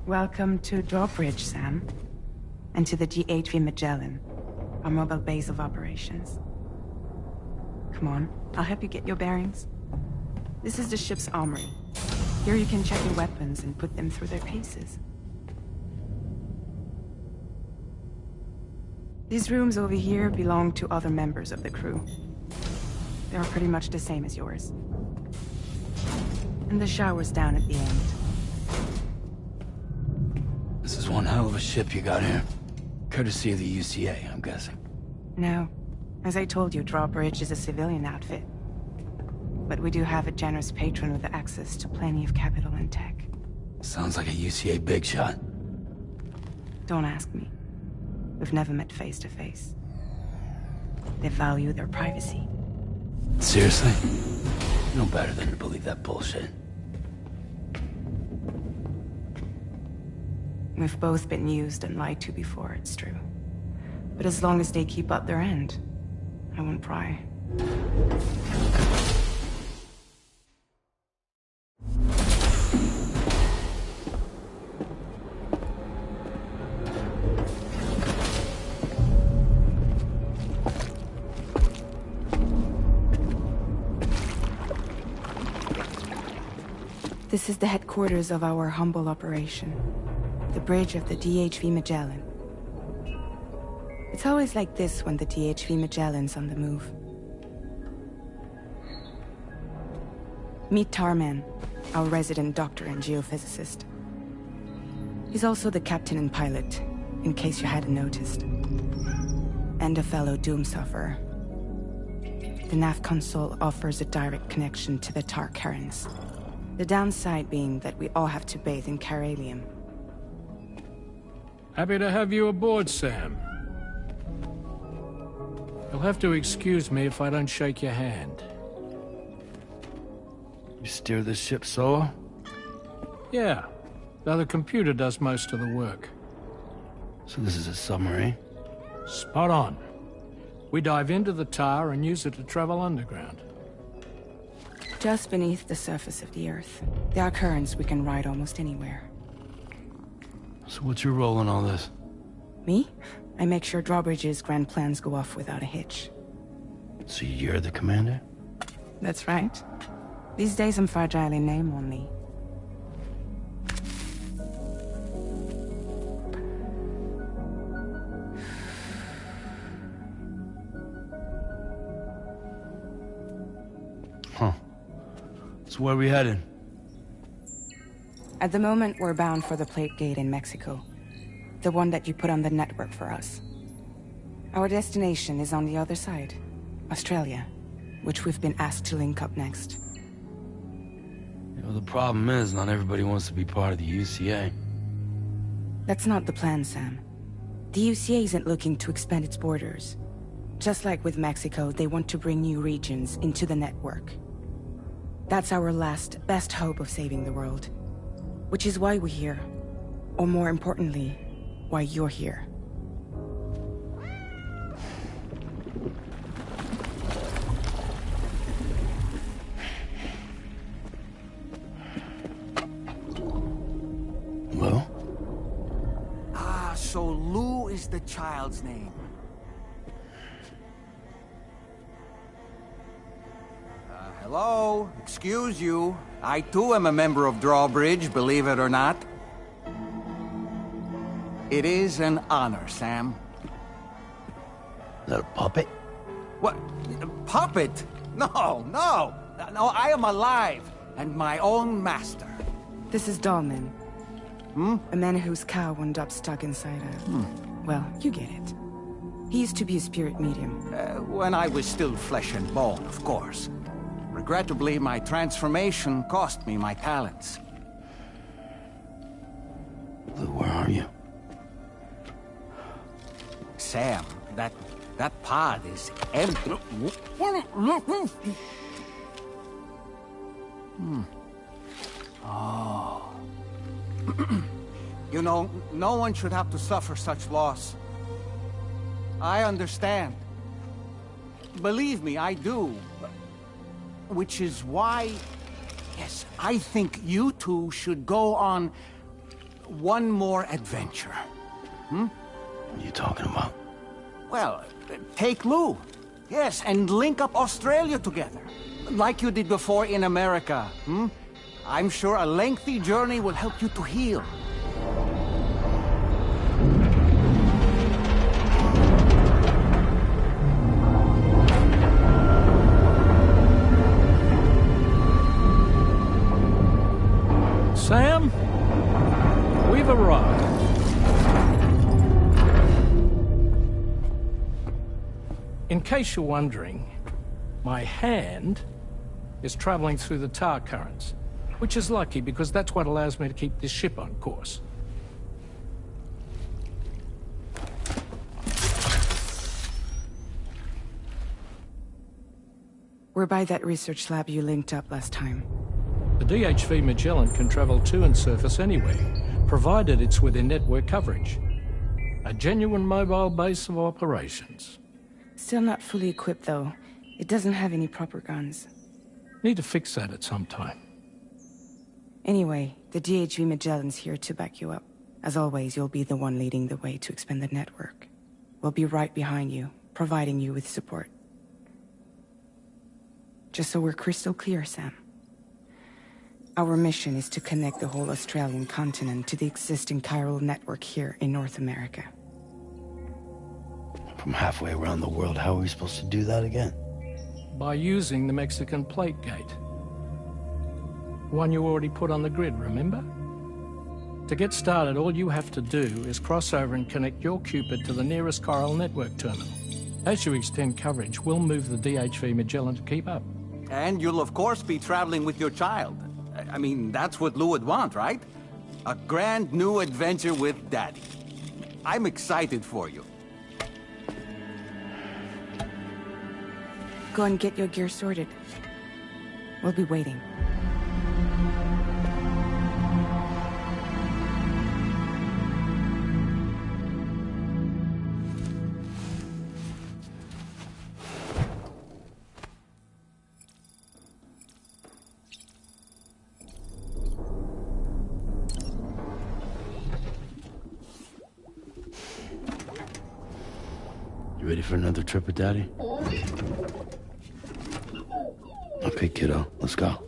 Welcome to Drawbridge, Sam. And to the DHV Magellan, our mobile base of operations. Come on, I'll help you get your bearings. This is the ship's armory. Here you can check your weapons and put them through their paces. These rooms over here belong to other members of the crew. They are pretty much the same as yours. And the shower's down at the end. This is one hell of a ship you got here. Courtesy of the UCA, I'm guessing. No. As I told you, Drawbridge is a civilian outfit. But we do have a generous patron with access to plenty of capital and tech. Sounds like a UCA big shot. Don't ask me. We've never met face to face. They value their privacy. Seriously? No better than to believe that bullshit. We've both been used and lied to before, it's true. But as long as they keep up their end, I won't pry. This is the headquarters of our humble operation. The bridge of the DHV Magellan. It's always like this when the DHV Magellan's on the move. Meet Tarman, our resident doctor and geophysicist. He's also the captain and pilot, in case you hadn't noticed. And a fellow doom sufferer. The nav console offers a direct connection to the Tar currents. The downside being that we all have to bathe in caralium. Happy to have you aboard, Sam. You'll have to excuse me if I don't shake your hand. You steer this ship solo? Yeah, though the computer does most of the work. So this is a submarine? Spot on. We dive into the Tar and use it to travel underground. Just beneath the surface of the Earth. There are currents we can ride almost anywhere. So what's your role in all this? Me? I make sure Drawbridge's grand plans go off without a hitch. So you're the commander? That's right. These days I'm fragile in name only. Huh. So where are we headed? At the moment, we're bound for the Plate Gate in Mexico. The one that you put on the network for us. Our destination is on the other side, Australia, which we've been asked to link up next. You know, the problem is, not everybody wants to be part of the UCA. That's not the plan, Sam. The UCA isn't looking to expand its borders. Just like with Mexico, they want to bring new regions into the network. That's our last, best hope of saving the world. Which is why we're here. Or more importantly, why you're here. Well? Ah, so Lou is the child's name. Hello? Excuse you. I too am a member of Drawbridge, believe it or not. It is an honor, Sam. Is that a puppet? What? A puppet? No, no! No, I am alive, and my own master. This is Dahlman. A man whose cow wound up stuck inside a... Well, you get it. He used to be a spirit medium. When I was still flesh and bone, of course. Regrettably, my transformation cost me my talents. Lou, where are you? Sam, that pod is empty. Oh. You know, no one should have to suffer such loss. I understand. Believe me, I do. Which is why, yes, I think you two should go on one more adventure. What are you talking about? Well, take Lou. Yes, and link up Australia together. Like you did before in America. I'm sure a lengthy journey will help you to heal. Sam, we've arrived. In case you're wondering, my hand is traveling through the tar currents, which is lucky because that's what allows me to keep this ship on course. We're by that research lab you linked up last time. The DHV Magellan can travel to and surface anywhere, provided it's within network coverage. A genuine mobile base of operations. Still not fully equipped, though. It doesn't have any proper guns. Need to fix that at some time. Anyway, the DHV Magellan's here to back you up. As always, you'll be the one leading the way to expand the network. We'll be right behind you, providing you with support. Just so we're crystal clear, Sam. Our mission is to connect the whole Australian continent to the existing chiral network here in North America. From halfway around the world, how are we supposed to do that again? By using the Mexican plate gate. One you already put on the grid, remember? To get started, all you have to do is cross over and connect your Cupid to the nearest chiral network terminal. As you extend coverage, we'll move the DHV Magellan to keep up. And you'll of course be traveling with your child. I mean, that's what Lou would want, right? A grand new adventure with Daddy. I'm excited for you. Go and get your gear sorted. We'll be waiting. You ready for another trip with Daddy? Okay, kiddo, let's go.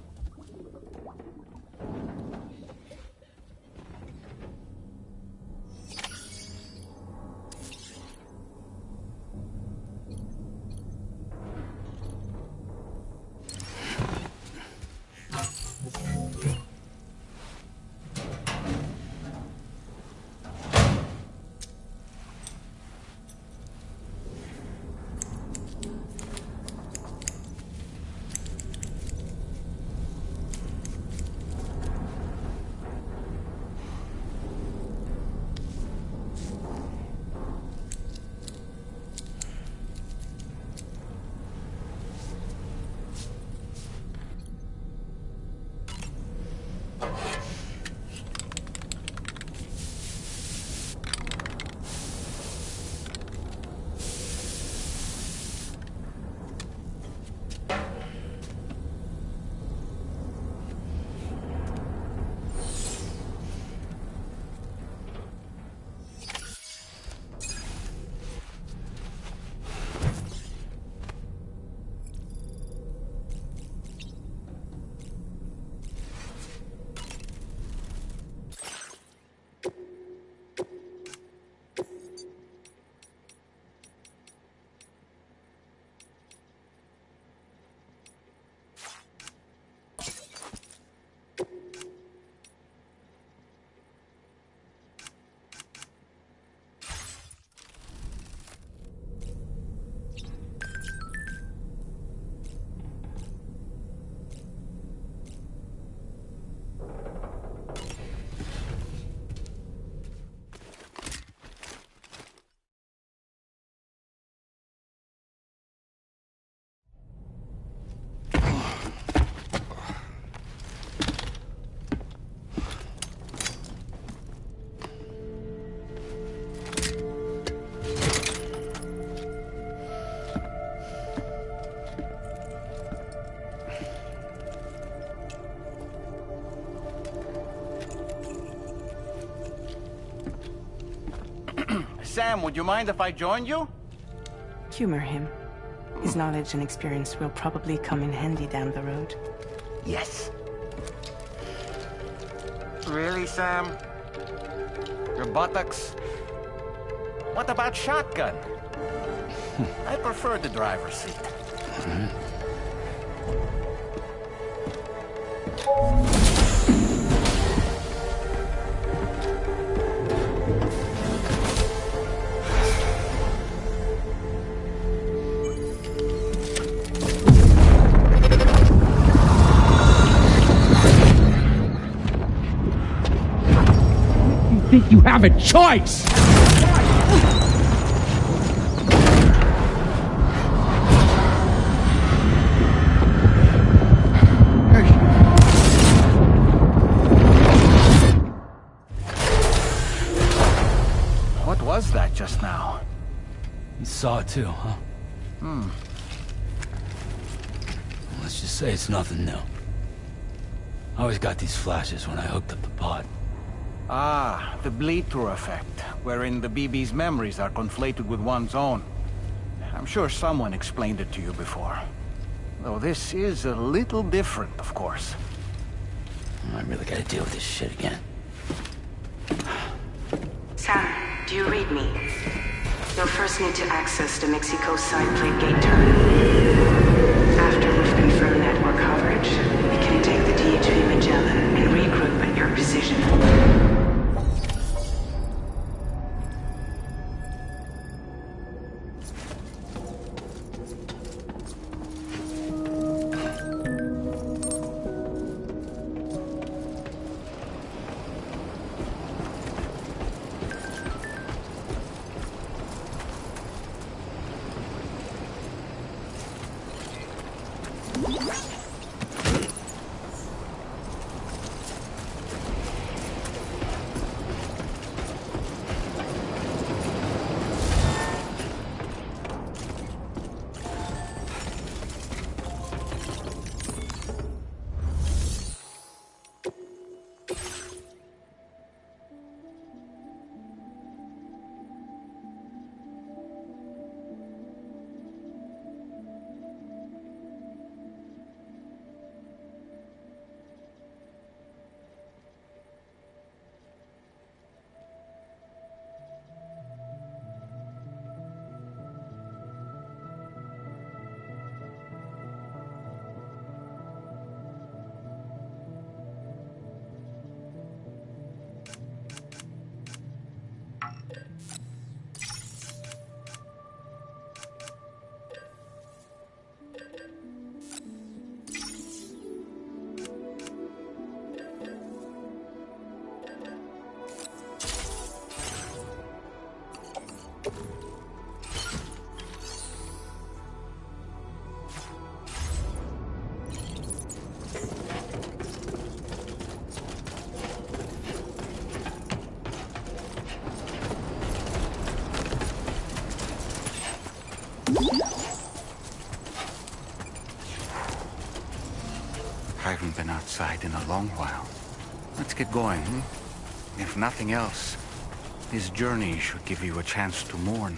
Sam, would you mind if I joined you? Humor him. His knowledge and experience will probably come in handy down the road. Yes. Really, Sam? Your buttocks? What about shotgun? I prefer the driver's seat. Think you have a choice? What was that just now? You saw it too, huh? Let's just say it's nothing new. I always got these flashes when I hooked up the pod. Ah, the bleed-through effect, wherein the BB's memories are conflated with one's own. I'm sure someone explained it to you before. Though this is a little different, of course. I really gotta deal with this shit again. Sam, do you read me? You'll first need to access the Mexico side plate gate terminal. After we've confirmed network coverage, we can take the DHV Magellan and regroup at your position. I haven't been outside in a long while. Let's get going, hmm? If nothing else, this journey should give you a chance to mourn.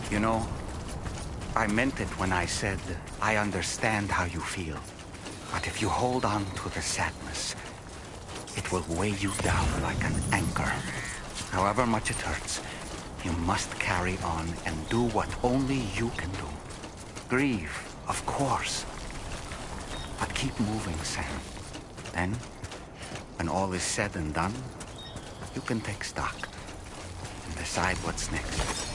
You know, I meant it when I said, I understand how you feel. But if you hold on to the sadness, it will weigh you down like an anchor. However much it hurts, you must carry on and do what only you can do. Grieve, of course. But keep moving, Sam. Then, When all is said and done, you can take stock and decide what's next.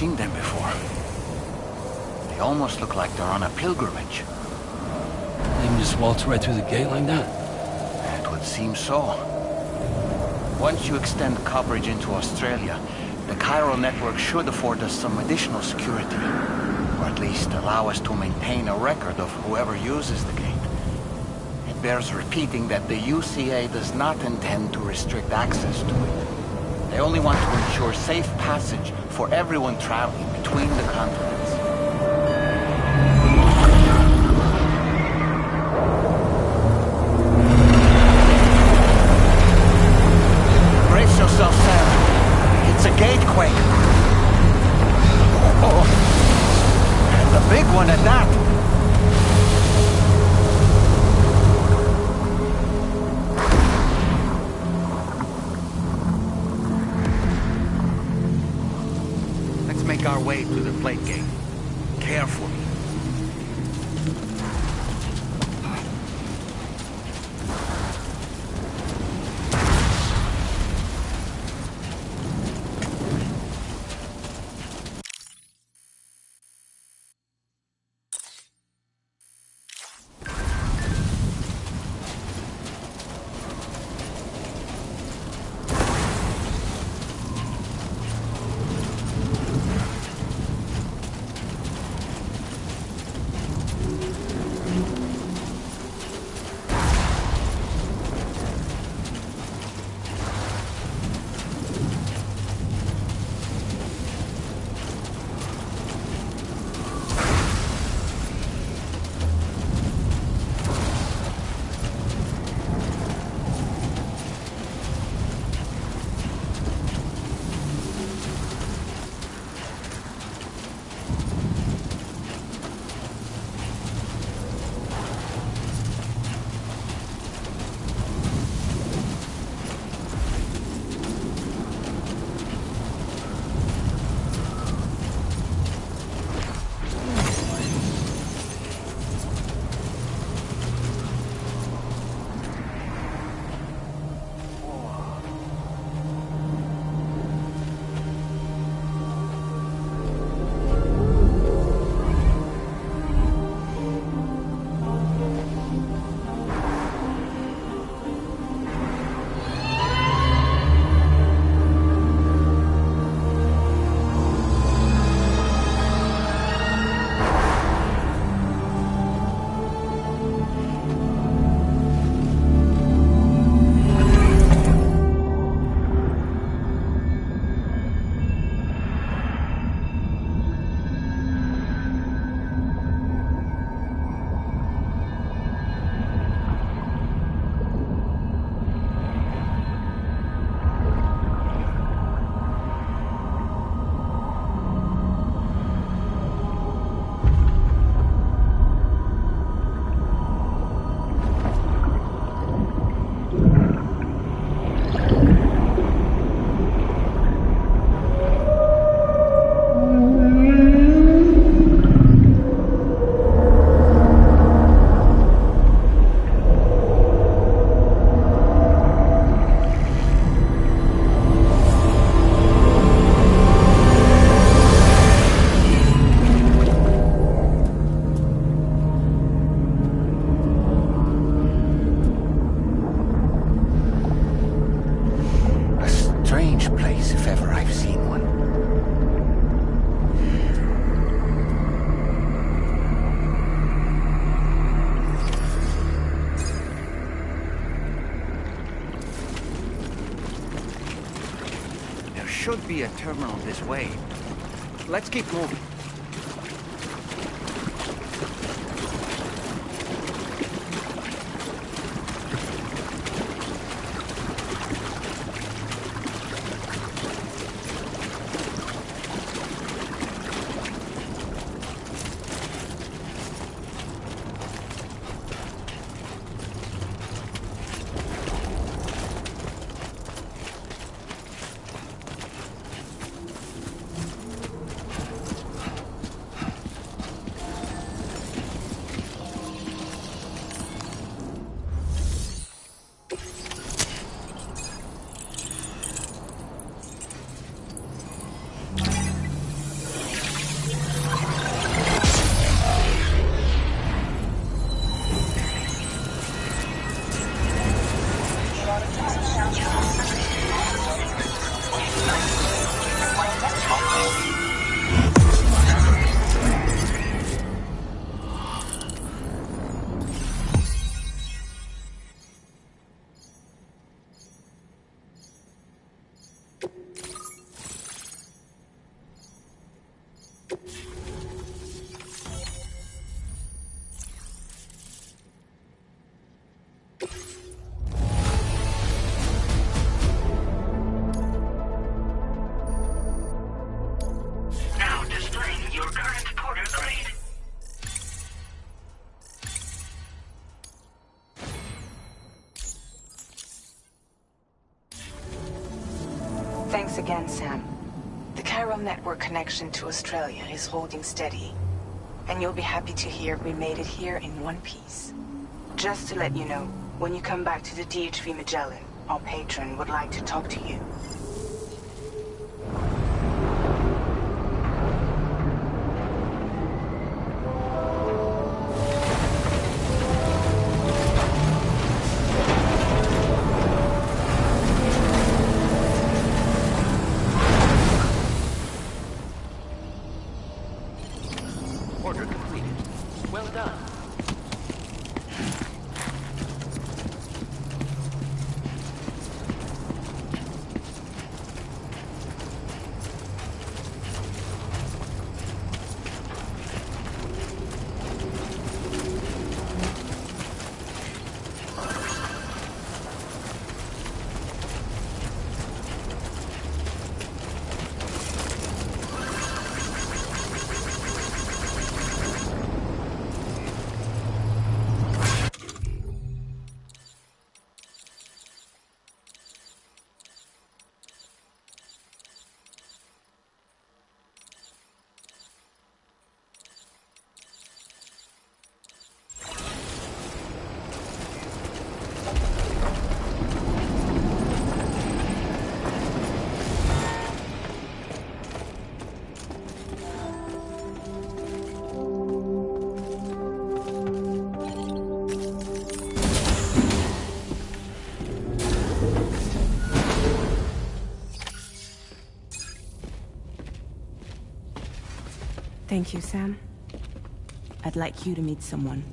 Seen them before. They almost look like they're on a pilgrimage. They can just waltz right through the gate like that? It would seem so. Once you extend coverage into Australia, the chiral network should afford us some additional security. Or at least allow us to maintain a record of whoever uses the gate. It bears repeating that the UCA does not intend to restrict access to it. They only want to ensure safe passage for everyone traveling between the continents. Brace yourself, Sam. It's a gatequake. Oh, and a big one at that. Make our way to the plate gate. Carefully. Should be a terminal this way. Let's keep moving. Thanks again, Sam. The chiral network connection to Australia is holding steady. And you'll be happy to hear we made it here in one piece. Just to let you know, when you come back to the DHV Magellan, our patron would like to talk to you. Order completed. Well done. Thank you, Sam. I'd like you to meet someone.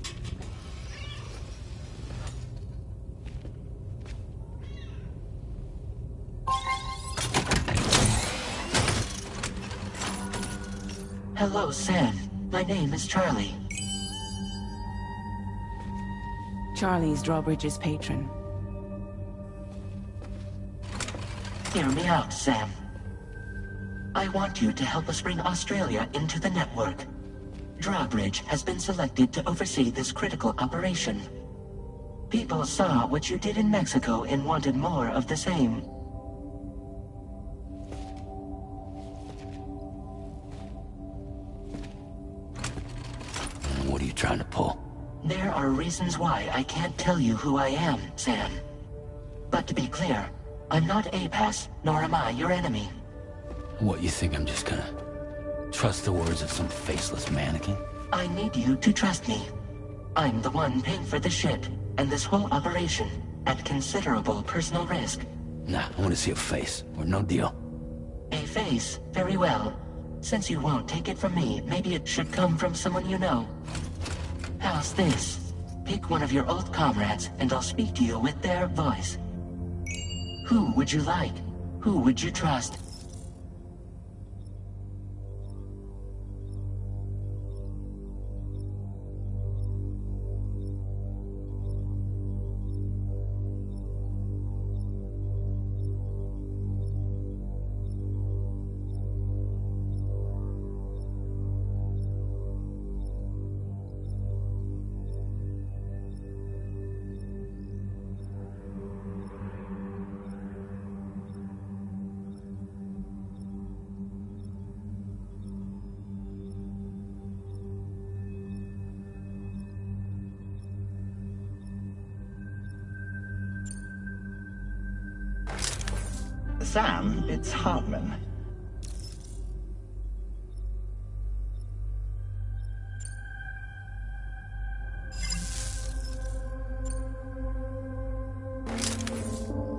Hello, Sam. My name is Charlie. Charlie's Drawbridge's patron. Hear me out, Sam. I want you to help us bring Australia into the network. Drawbridge has been selected to oversee this critical operation. People saw what you did in Mexico and wanted more of the same. What are you trying to pull? There are reasons why I can't tell you who I am, Sam. But to be clear, I'm not APAS, nor am I your enemy. What, you think I'm just gonna trust the words of some faceless mannequin? I need you to trust me. I'm the one paying for the ship and this whole operation at considerable personal risk. Nah, I want to see a face, or no deal. A face? Very well. Since you won't take it from me, maybe it should come from someone you know. How's this? Pick one of your old comrades, and I'll speak to you with their voice. Who would you like? Who would you trust? Sam, it's Hartman.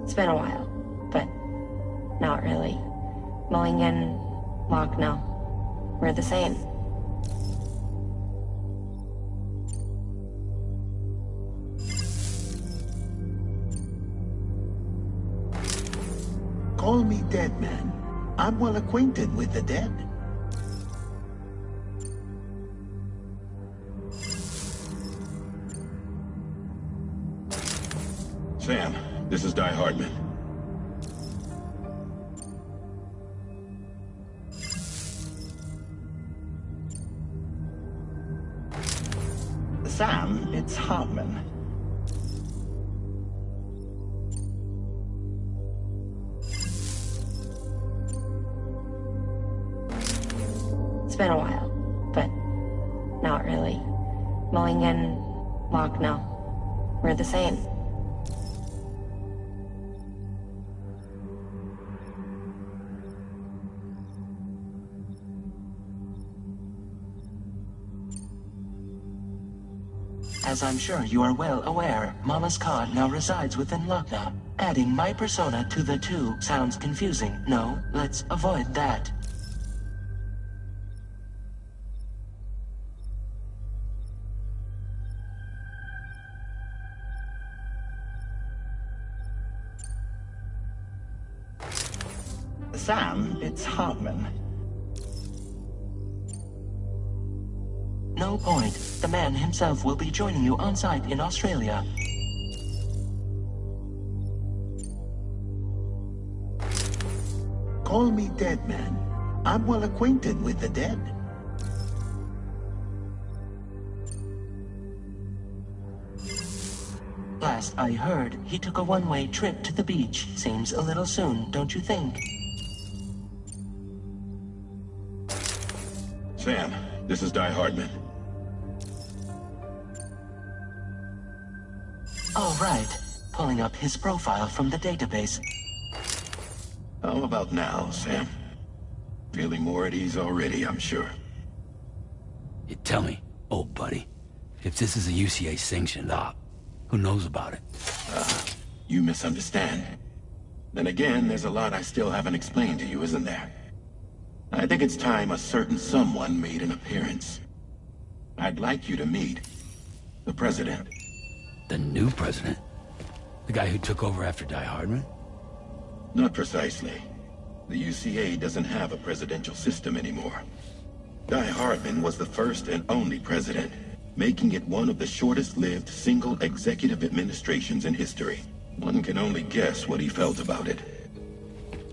It's been a while, but not really. Mulligan, Locke, no. We're the same. Call me dead man. I'm well acquainted with the dead. Sam, this is Di Hartman. Sam, it's Hartman. been a while, but not really. Mulligan, Locke, no. We're the same. As I'm sure you are well aware, Mama's Khan now resides within Lochna. Adding my persona to the two sounds confusing. No, let's avoid that. Sam, it's Hartman. No point. The man himself will be joining you on site in Australia. Call me Dead Man. I'm well acquainted with the dead. Last I heard, he took a one-way trip to the beach. Seems a little soon, don't you think? Sam, this is Di Hardman. All right. Pulling up his profile from the database. How about now, Sam? Feeling more at ease already, I'm sure. You tell me, old buddy, if this is a UCA-sanctioned op, who knows about it? You misunderstand. Then again, there's a lot I still haven't explained to you, isn't there? I think it's time a certain someone made an appearance. I'd like you to meet the President. The new president? The guy who took over after Di Hardman? Not precisely. The UCA doesn't have a presidential system anymore. Di Hardman was the first and only president, making it one of the shortest-lived single executive administrations in history. One can only guess what he felt about it.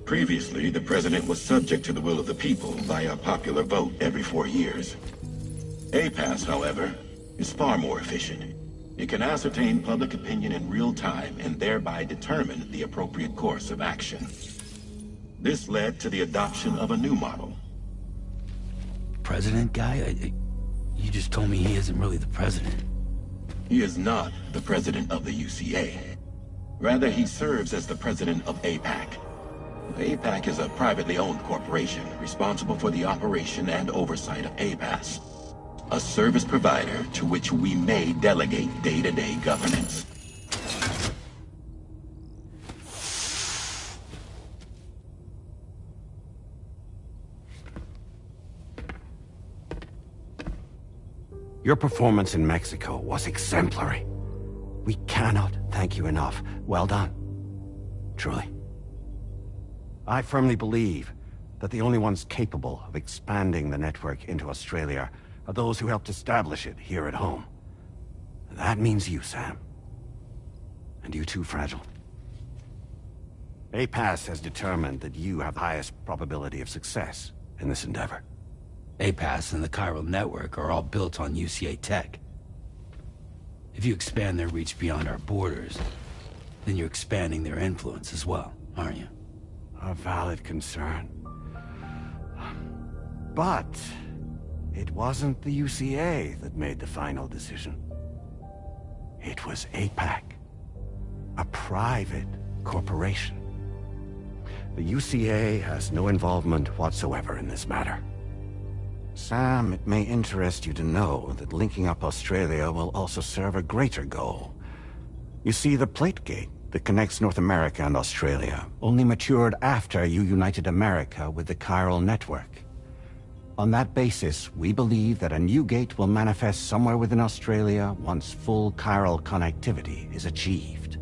Previously, the president was subject to the will of the people via a popular vote every 4 years. APAS, however, is far more efficient. It can ascertain public opinion in real time and thereby determine the appropriate course of action. This led to the adoption of a new model. President guy? You just told me he isn't really the president. He is not the president of the UCA. Rather, he serves as the president of APAC. APAC is a privately owned corporation responsible for the operation and oversight of APAS, a service provider to which we may delegate day-to-day governance. Your performance in Mexico was exemplary. We cannot thank you enough. Well done. Truly. I firmly believe that the only ones capable of expanding the network into Australia are those who helped establish it here at home. That means you, Sam. And you too, Fragile. APAS has determined that you have the highest probability of success in this endeavor. APAS and the chiral network are all built on UCA tech. If you expand their reach beyond our borders, then you're expanding their influence as well, aren't you? A valid concern. But it wasn't the UCA that made the final decision. It was APAC, a private corporation. The UCA has no involvement whatsoever in this matter. Sam, it may interest you to know that linking up Australia will also serve a greater goal. You see, the plate gate that connects North America and Australia only matured after you united America with the chiral network. On that basis, we believe that a new gate will manifest somewhere within Australia once full chiral connectivity is achieved.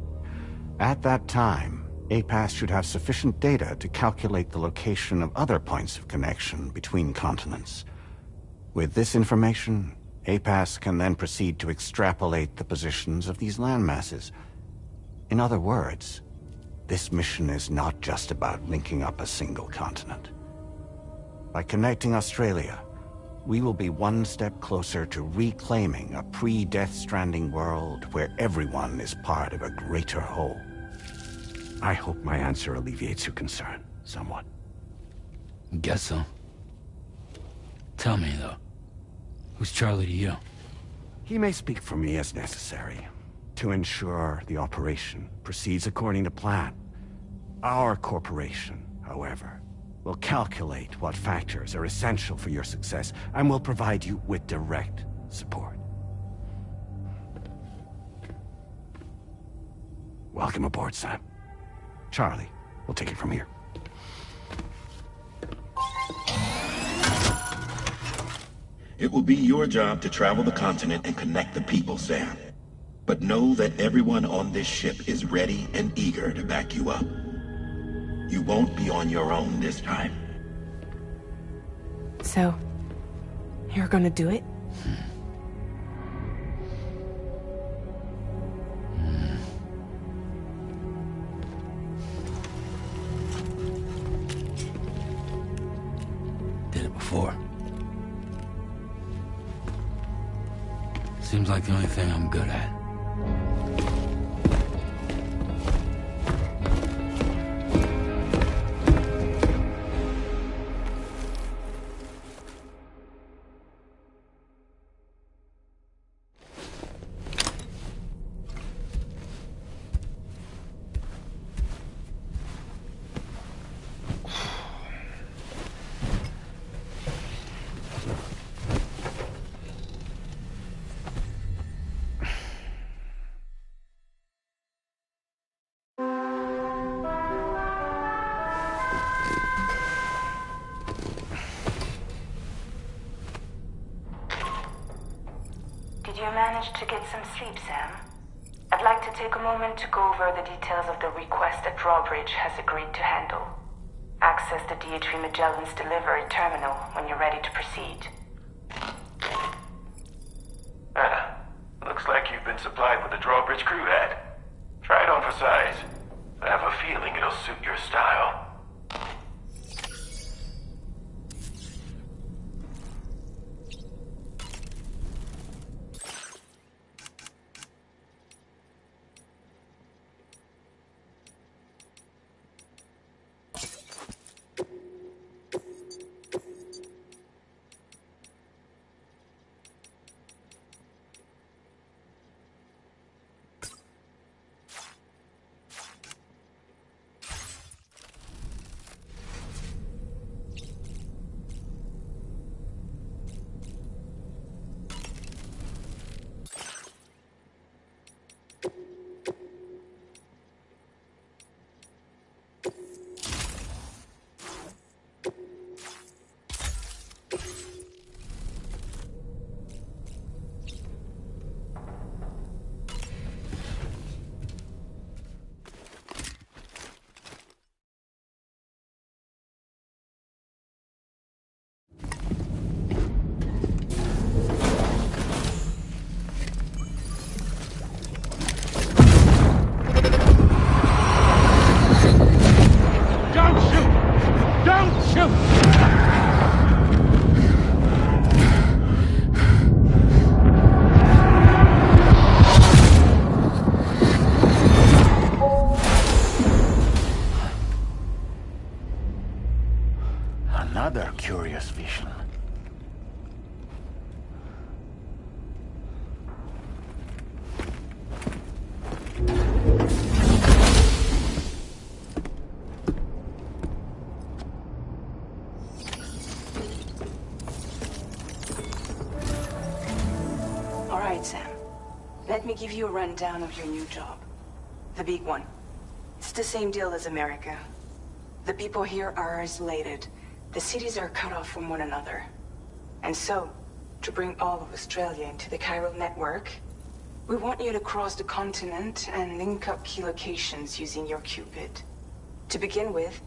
At that time, APAS should have sufficient data to calculate the location of other points of connection between continents. With this information, APAS can then proceed to extrapolate the positions of these landmasses. In other words, this mission is not just about linking up a single continent. By connecting Australia, we will be one step closer to reclaiming a pre-Death Stranding world where everyone is part of a greater whole. I hope my answer alleviates your concern somewhat. Guess so. Tell me, though. Who's Charlie to you? He may speak for me as necessary, to ensure the operation proceeds according to plan. Our corporation, however, will calculate what factors are essential for your success, and will provide you with direct support. Welcome aboard, Sam. Charlie, we'll take it from here. It will be your job to travel the continent and connect the people, Sam. But know that everyone on this ship is ready and eager to back you up. You won't be on your own this time. So, you're gonna do it? Did it before. Seems like the only thing I'm good at. Did you manage to get some sleep, Sam? I'd like to take a moment to go over the details of the request that DRAWBRIDGE has agreed to handle. Access the DH3 Magellan's delivery terminal when you're ready to proceed. Looks like you've been supplied with the DRAWBRIDGE crew hat. Try it on for size. I have a feeling it'll suit your style. Another curious vision. All right, Sam. Let me give you a rundown of your new job. The big one. It's the same deal as America. The people here are isolated. The cities are cut off from one another. And so, to bring all of Australia into the chiral network, we want you to cross the continent and link up key locations using your Cupid. To begin with,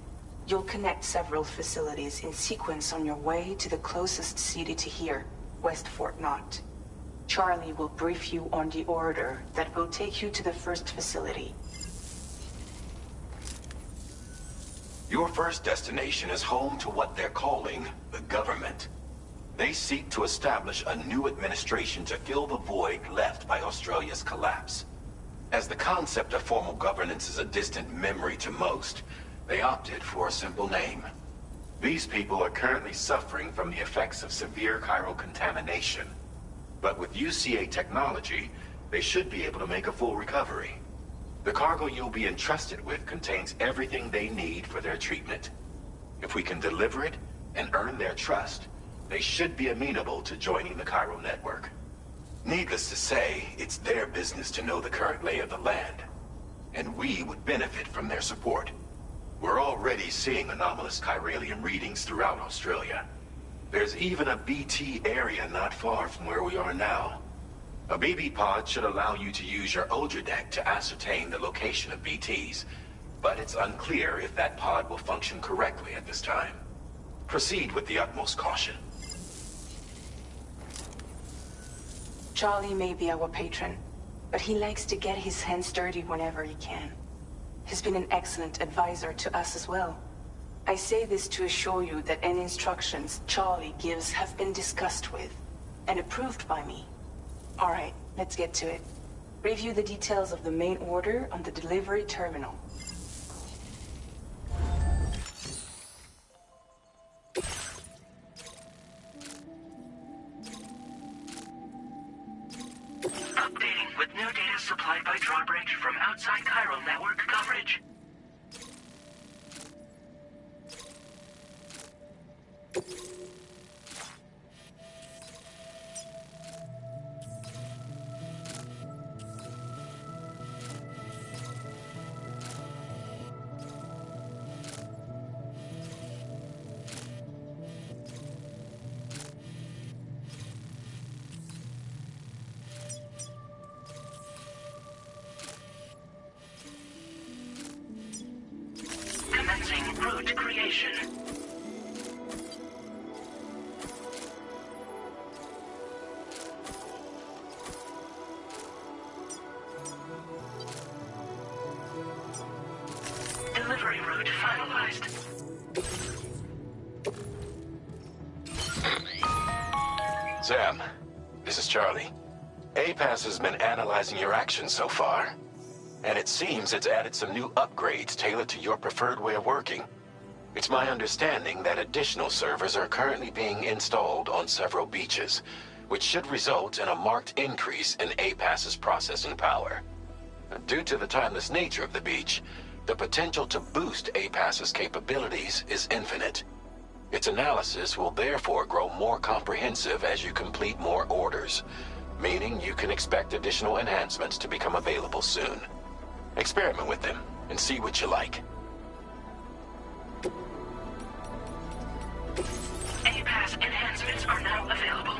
you'll connect several facilities in sequence on your way to the closest city to here, West Fort Knott. Charlie will brief you on the order that will take you to the first facility. Your first destination is home to what they're calling the government. They seek to establish a new administration to fill the void left by Australia's collapse. As the concept of formal governance is a distant memory to most, they opted for a simple name: These people are currently suffering from the effects of severe chiral contamination. But with UCA technology, they should be able to make a full recovery. The cargo you'll be entrusted with contains everything they need for their treatment. If we can deliver it and earn their trust, they should be amenable to joining the chiral network. Needless to say, it's their business to know the current lay of the land, and we would benefit from their support. We're already seeing anomalous chiralium readings throughout Australia. There's even a BT area not far from where we are now. A BB pod should allow you to use your Ultra deck to ascertain the location of BTs, but it's unclear if that pod will function correctly at this time. Proceed with the utmost caution. Charlie may be our patron, but he likes to get his hands dirty whenever he can. He's been an excellent advisor to us as well. I say this to assure you that any instructions Charlie gives have been discussed with and approved by me. All right, let's get to it. Review the details of the main order on the delivery terminal. Updating with new data supplied by DRAWBRIDGE from outside chiral network coverage. Commencing route creation. Delivery route finalized. Sam, this is Charlie. APAS has been analyzing your actions so far, and it seems it's added some new upgrades tailored to your preferred way of working. It's my understanding that additional servers are currently being installed on several beaches, which should result in a marked increase in APAS's processing power. Due to the timeless nature of the beach, the potential to boost APAS's capabilities is infinite. Its analysis will therefore grow more comprehensive as you complete more orders, meaning you can expect additional enhancements to become available soon. Experiment with them and see what you like. APAS enhancements are now available.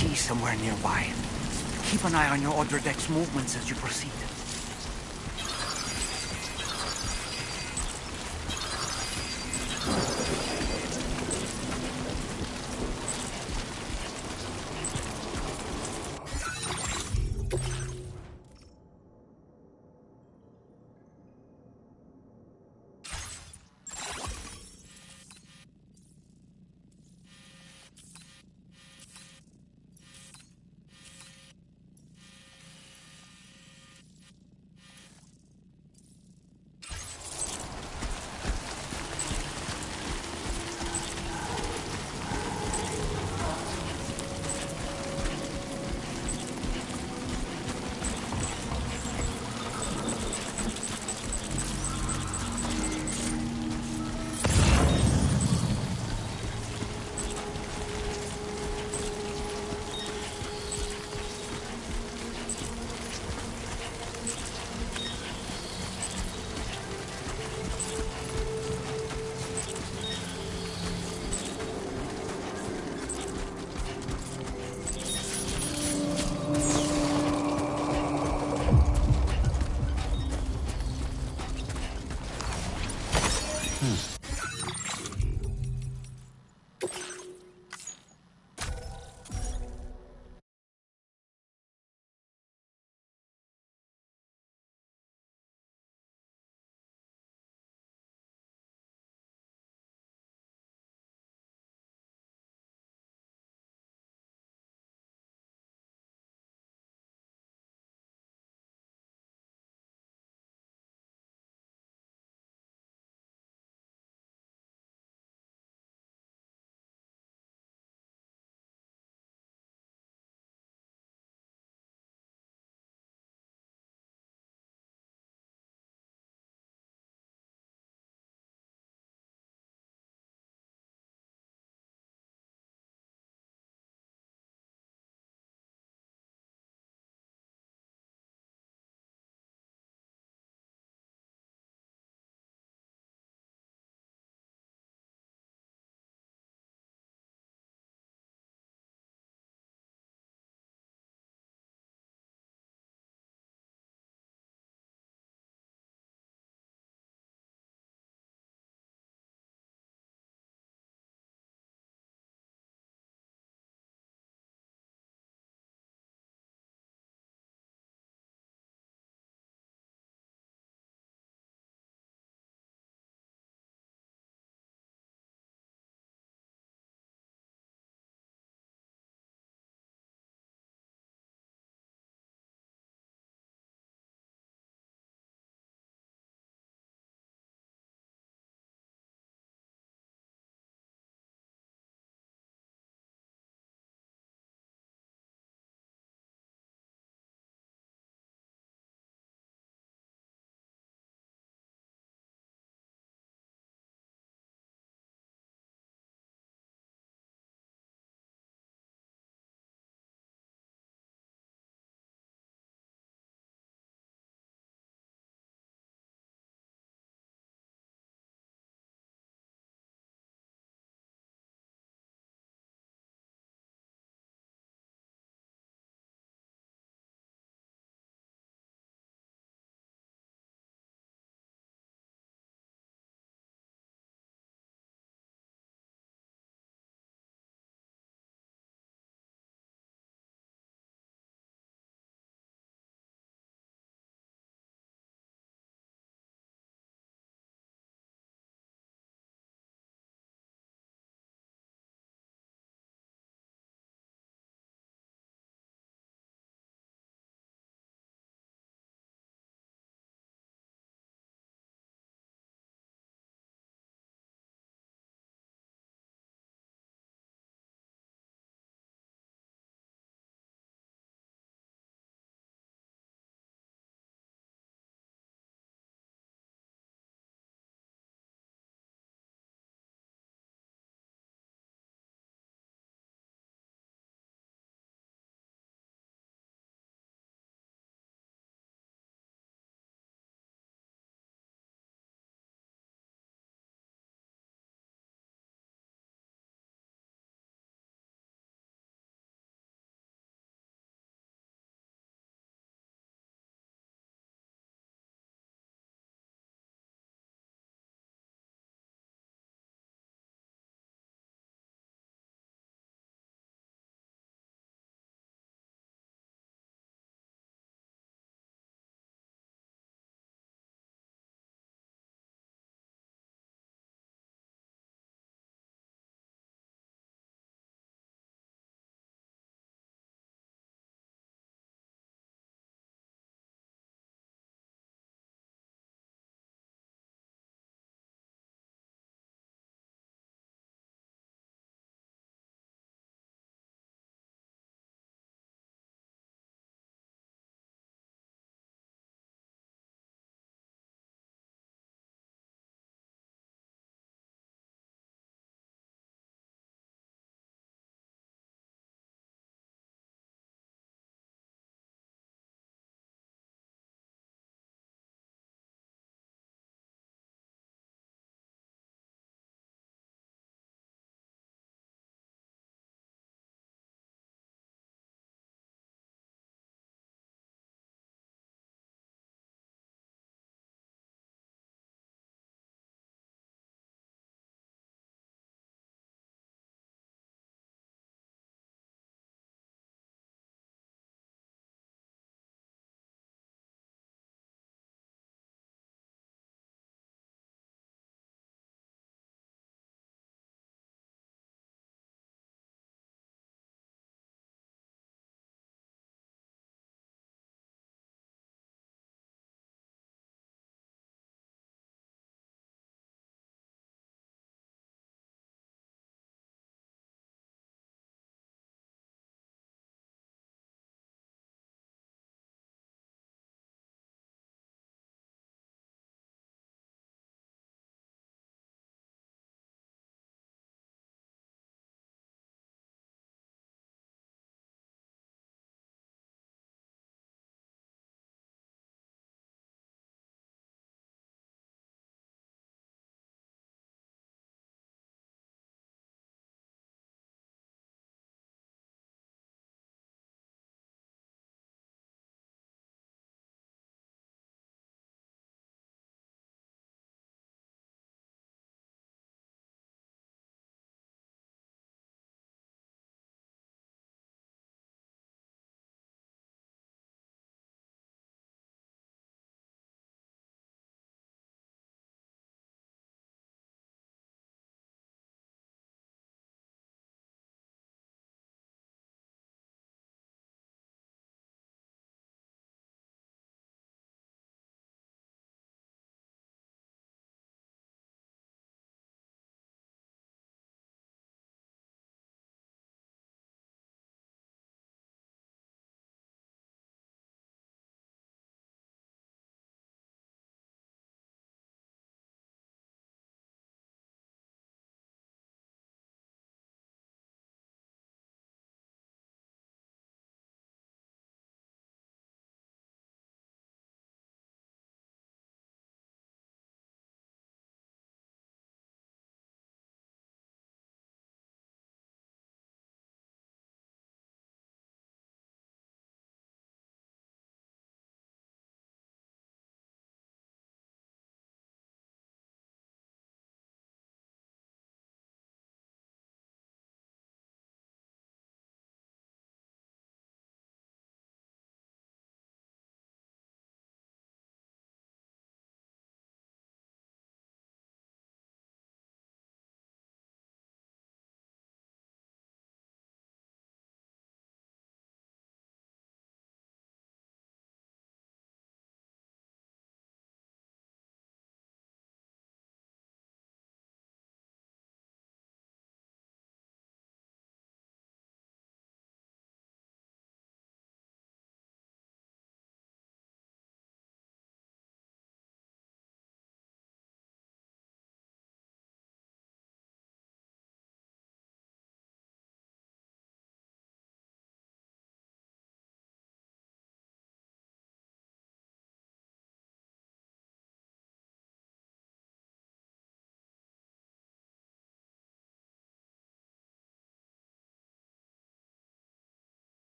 EMT somewhere nearby. Keep an eye on your other deck's movements as you proceed.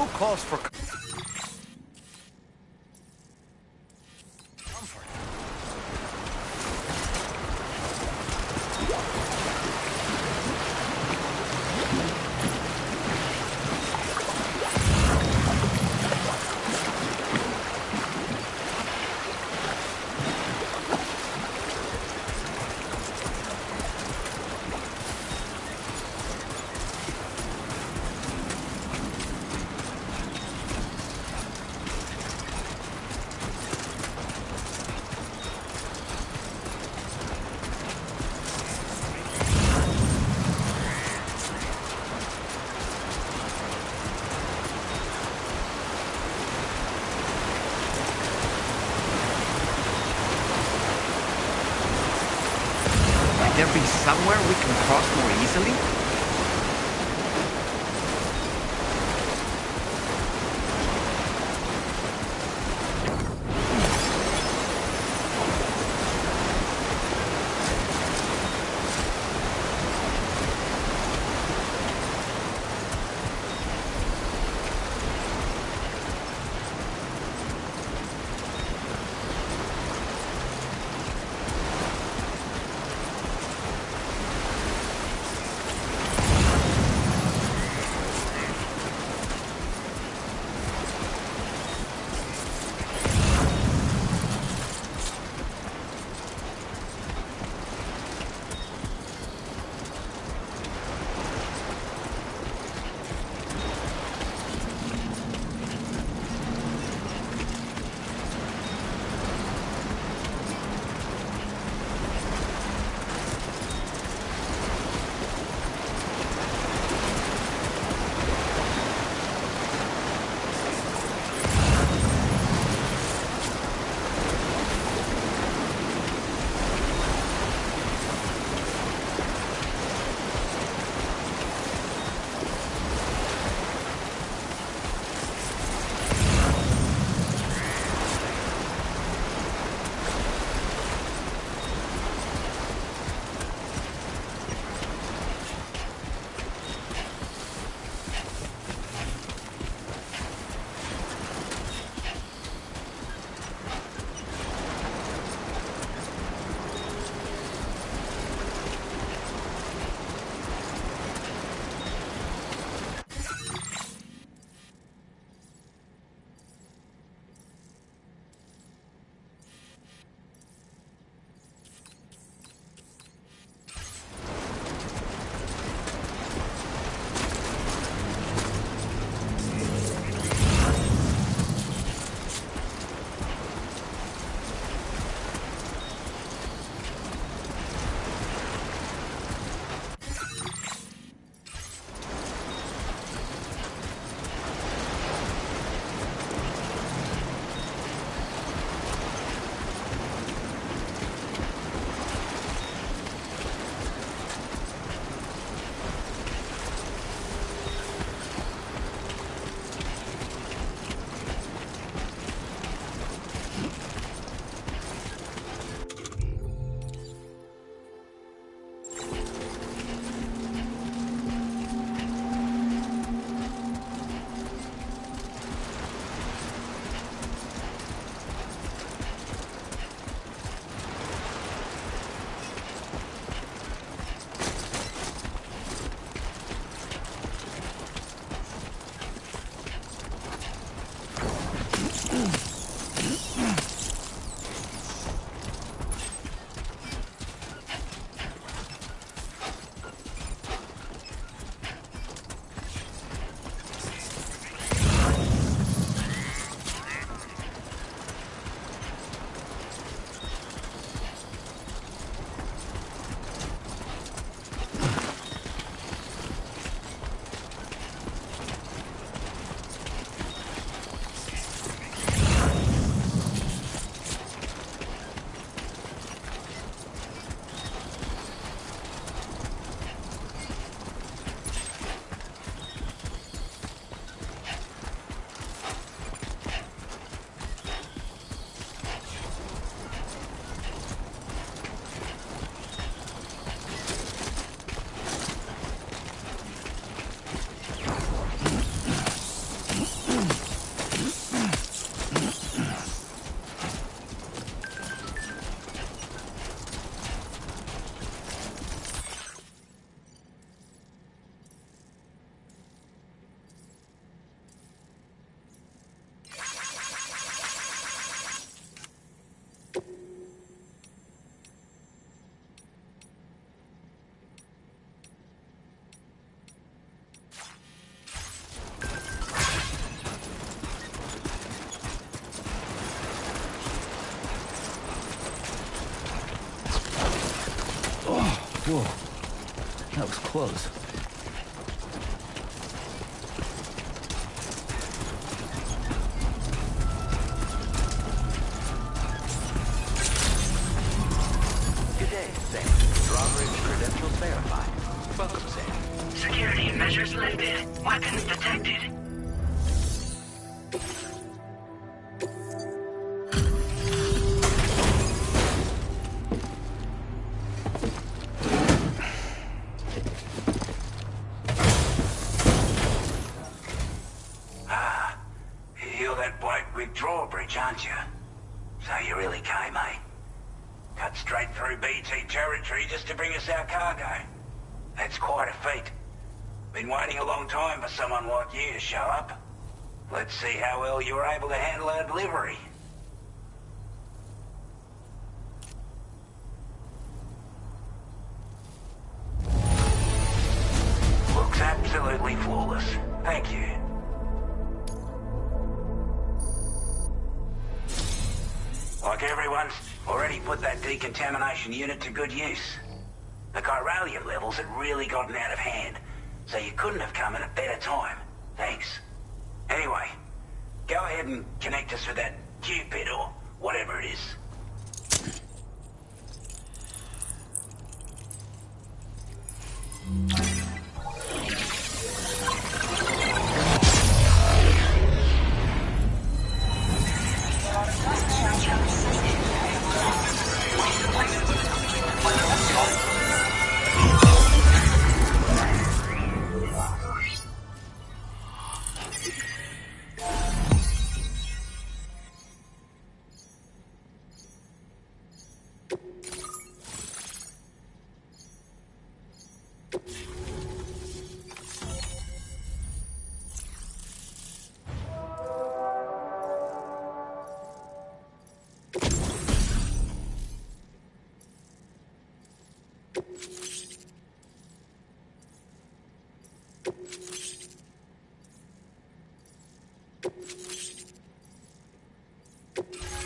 Who calls for... There be somewhere we can cross more easily? Whoa. That was close. Good day, Sam. Drawbridge credentials verified. Welcome, Sam. Security measures lifted. Weapons detected. You're that bloke with Drawbridge, aren't you? So you really came, eh? Cut straight through BT territory just to bring us our cargo. That's quite a feat. Been waiting a long time for someone like you to show up. Let's see how well you were able to handle our delivery. Looks absolutely flawless. Thank you. Like everyone's already put that decontamination unit to good use. The chiralium levels had really gotten out of hand, so you couldn't have come at a better time. Thanks. Anyway, go ahead and connect us with that Cupid or whatever it is.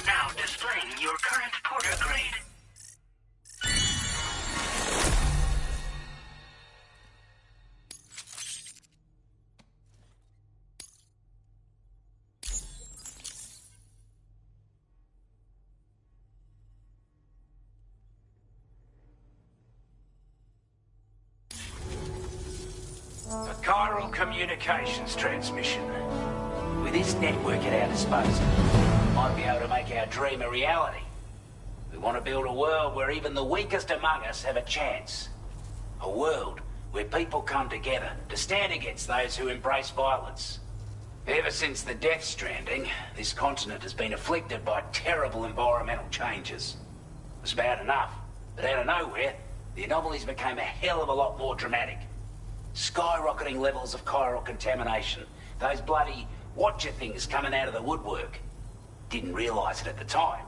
Now displaying your current porter grade. A chiral communications transmission. With this network at our disposal, we might be able to make our dream a reality. We want to build a world where even the weakest among us have a chance. A world where people come together to stand against those who embrace violence. Ever since the Death Stranding, this continent has been afflicted by terrible environmental changes. It was bad enough, but out of nowhere, the anomalies became a hell of a lot more dramatic. Skyrocketing levels of chiral contamination. Those bloody watcher things coming out of the woodwork. Didn't realise it at the time,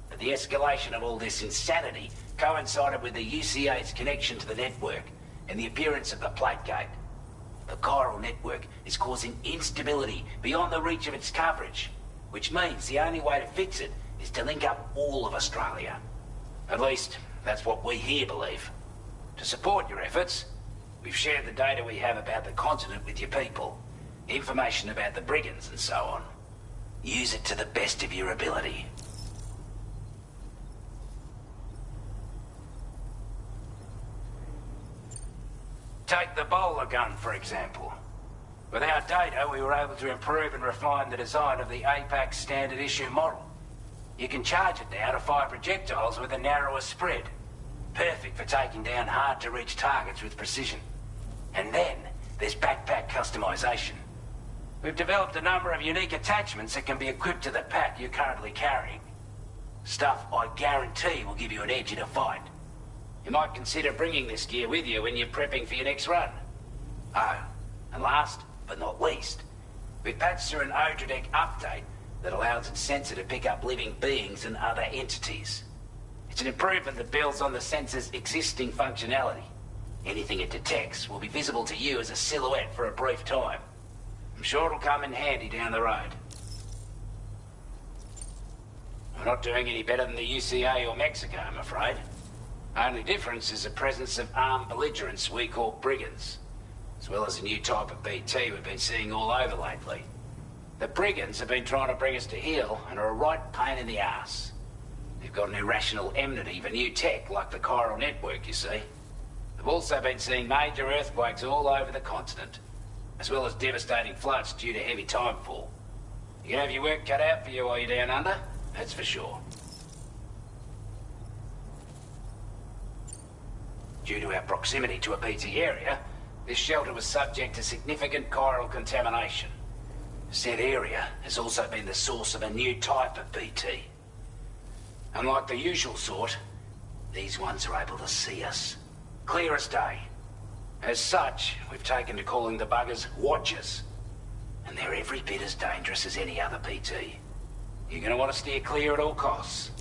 but the escalation of all this insanity coincided with the UCA's connection to the network and the appearance of the plate gate. The chiral network is causing instability beyond the reach of its coverage, which means the only way to fix it is to link up all of Australia. At least, that's what we here believe. To support your efforts, we've shared the data we have about the continent with your people. Information about the brigands and so on. Use it to the best of your ability. Take the bowler gun, for example. With our data, we were able to improve and refine the design of the APAC standard issue model. You can charge it now to fire projectiles with a narrower spread. Perfect for taking down hard-to-reach targets with precision. And then, there's backpack customization. We've developed a number of unique attachments that can be equipped to the pack you're currently carrying. Stuff I guarantee will give you an edge in a fight. You might consider bringing this gear with you when you're prepping for your next run. Oh, and last but not least, we've patched through an Odradek update that allows its sensor to pick up living beings and other entities. It's an improvement that builds on the sensor's existing functionality. Anything it detects will be visible to you as a silhouette for a brief time. I'm sure it'll come in handy down the road. We're not doing any better than the UCA or Mexico, I'm afraid. Only difference is the presence of armed belligerents we call brigands, as well as a new type of BT we've been seeing all over lately. The brigands have been trying to bring us to heel and are a right pain in the ass. They've got an irrational enmity for new tech like the chiral network, you see. They've also been seeing major earthquakes all over the continent, as well as devastating floods due to heavy timefall. You can have your work cut out for you while you're down under, that's for sure. Due to our proximity to a BT area, this shelter was subject to significant chiral contamination. Said area has also been the source of a new type of BT. Unlike the usual sort, these ones are able to see us. Clear as day. As such, we've taken to calling the buggers Watchers. And they're every bit as dangerous as any other BT. You're gonna want to steer clear at all costs.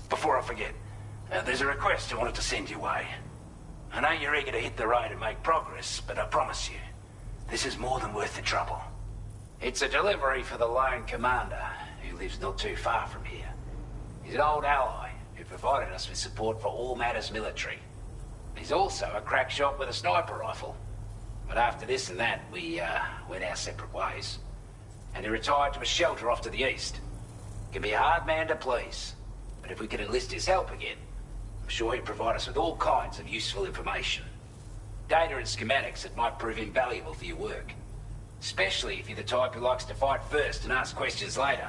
Before I forget, there's a request I wanted to send your way. I know you're eager to hit the road and make progress, but I promise you, this is more than worth the trouble. It's a delivery for the lone commander, who lives not too far from here. He's an old ally who provided us with support for all matters military. He's also a crack shot with a sniper rifle. But after this and that, we went our separate ways. And he retired to a shelter off to the east. Can be a hard man to please, but if we could enlist his help again, I'm sure he'd provide us with all kinds of useful information. Data and schematics that might prove invaluable for your work. Especially if you're the type who likes to fight first and ask questions later.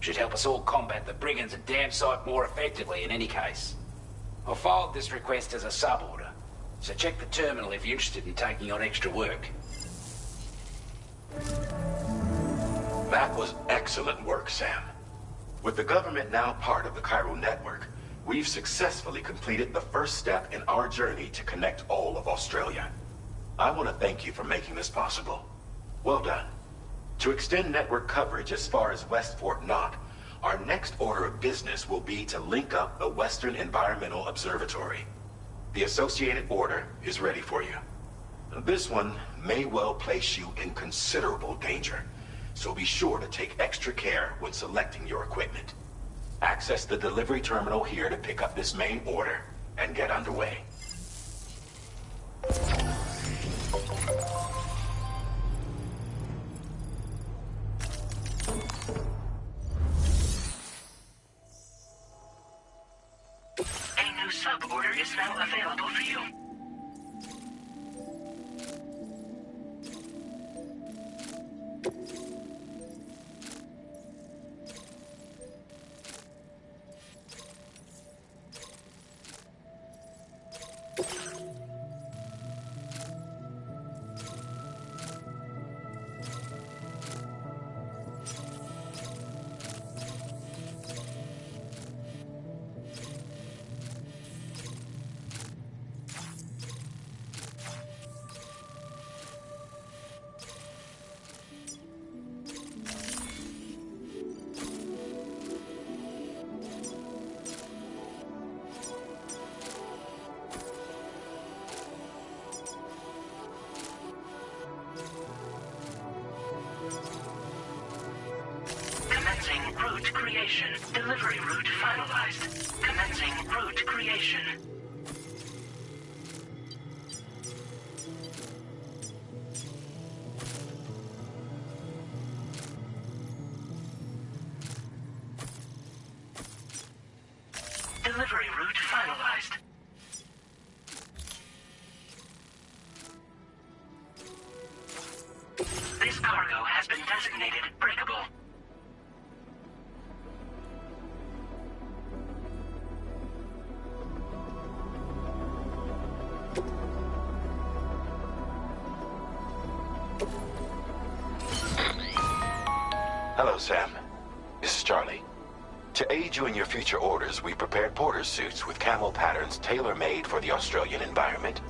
Should help us all combat the brigands a damn sight more effectively in any case. I've filed this request as a sub-order, so check the terminal if you're interested in taking on extra work. That was excellent work, Sam. With the government now part of the chiral network, we've successfully completed the first step in our journey to connect all of Australia. I want to thank you for making this possible. Well done. To extend network coverage as far as West Fort Knott, our next order of business will be to link up the Western Environmental Observatory. The associated order is ready for you. This one may well place you in considerable danger, so be sure to take extra care when selecting your equipment. Access the delivery terminal here to pick up this main order and get underway. A new sub-order is now available for you. Route creation. Delivery route finalized. Commencing route creation. Delivery route finalized. This cargo has been designated breakable. Hello, Sam. This is Charlie. To aid you in your future orders, we prepared porter suits with camo patterns tailor-made for the Australian environment.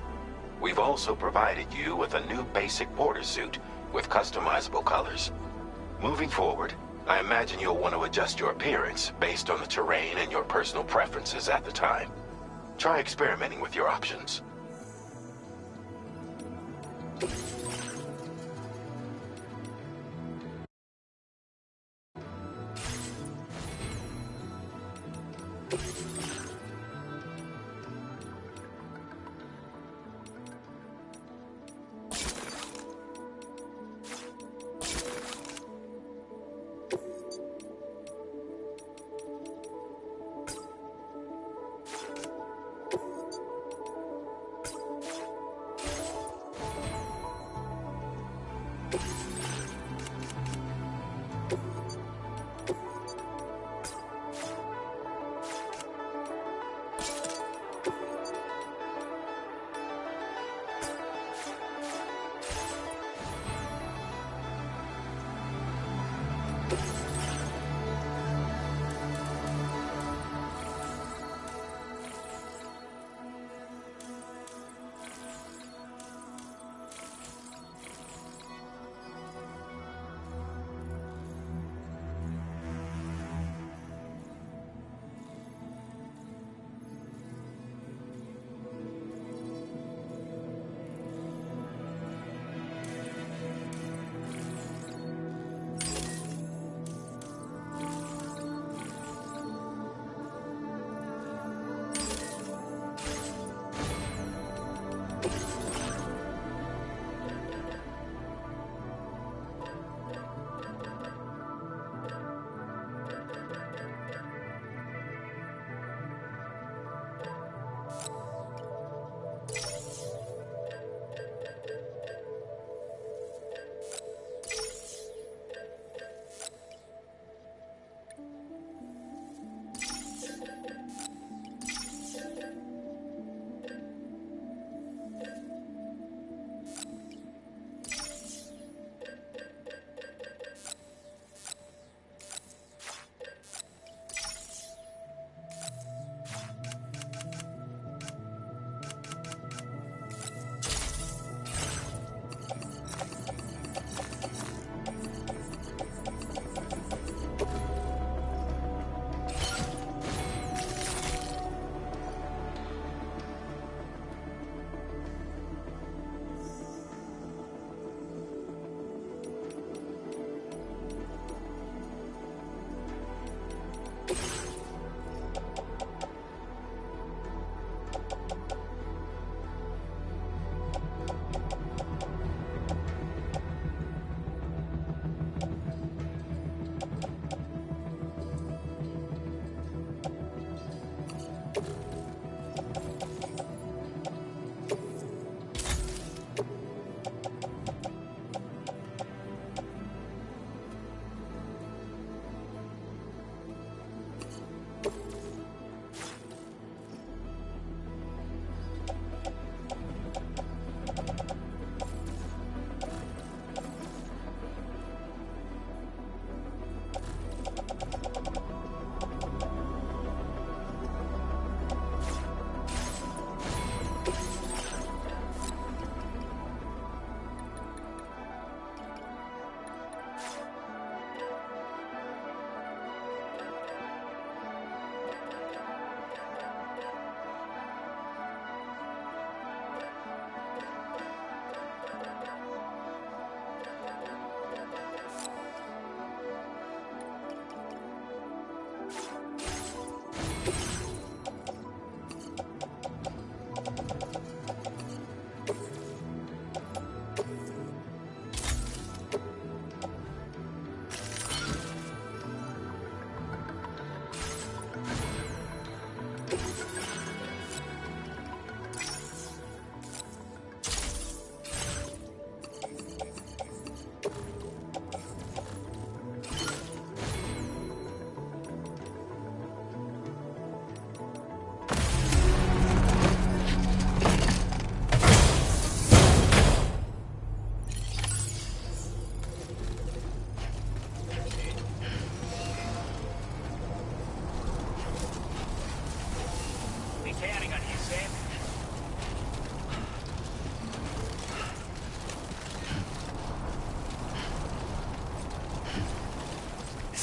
We've also provided you with a new basic porter suit with customizable colors. Moving forward, I imagine you'll want to adjust your appearance based on the terrain and your personal preferences at the time. Try experimenting with your options.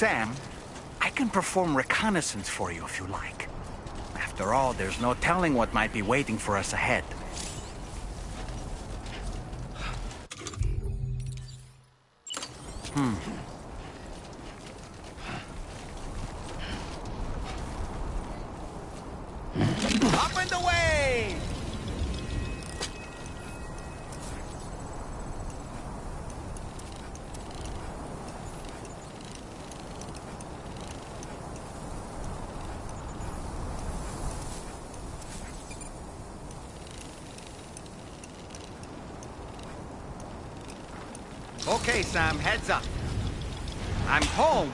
Sam, I can perform reconnaissance for you if you like. After all, there's no telling what might be waiting for us ahead. Up and away! Okay, Sam, heads up. I'm home.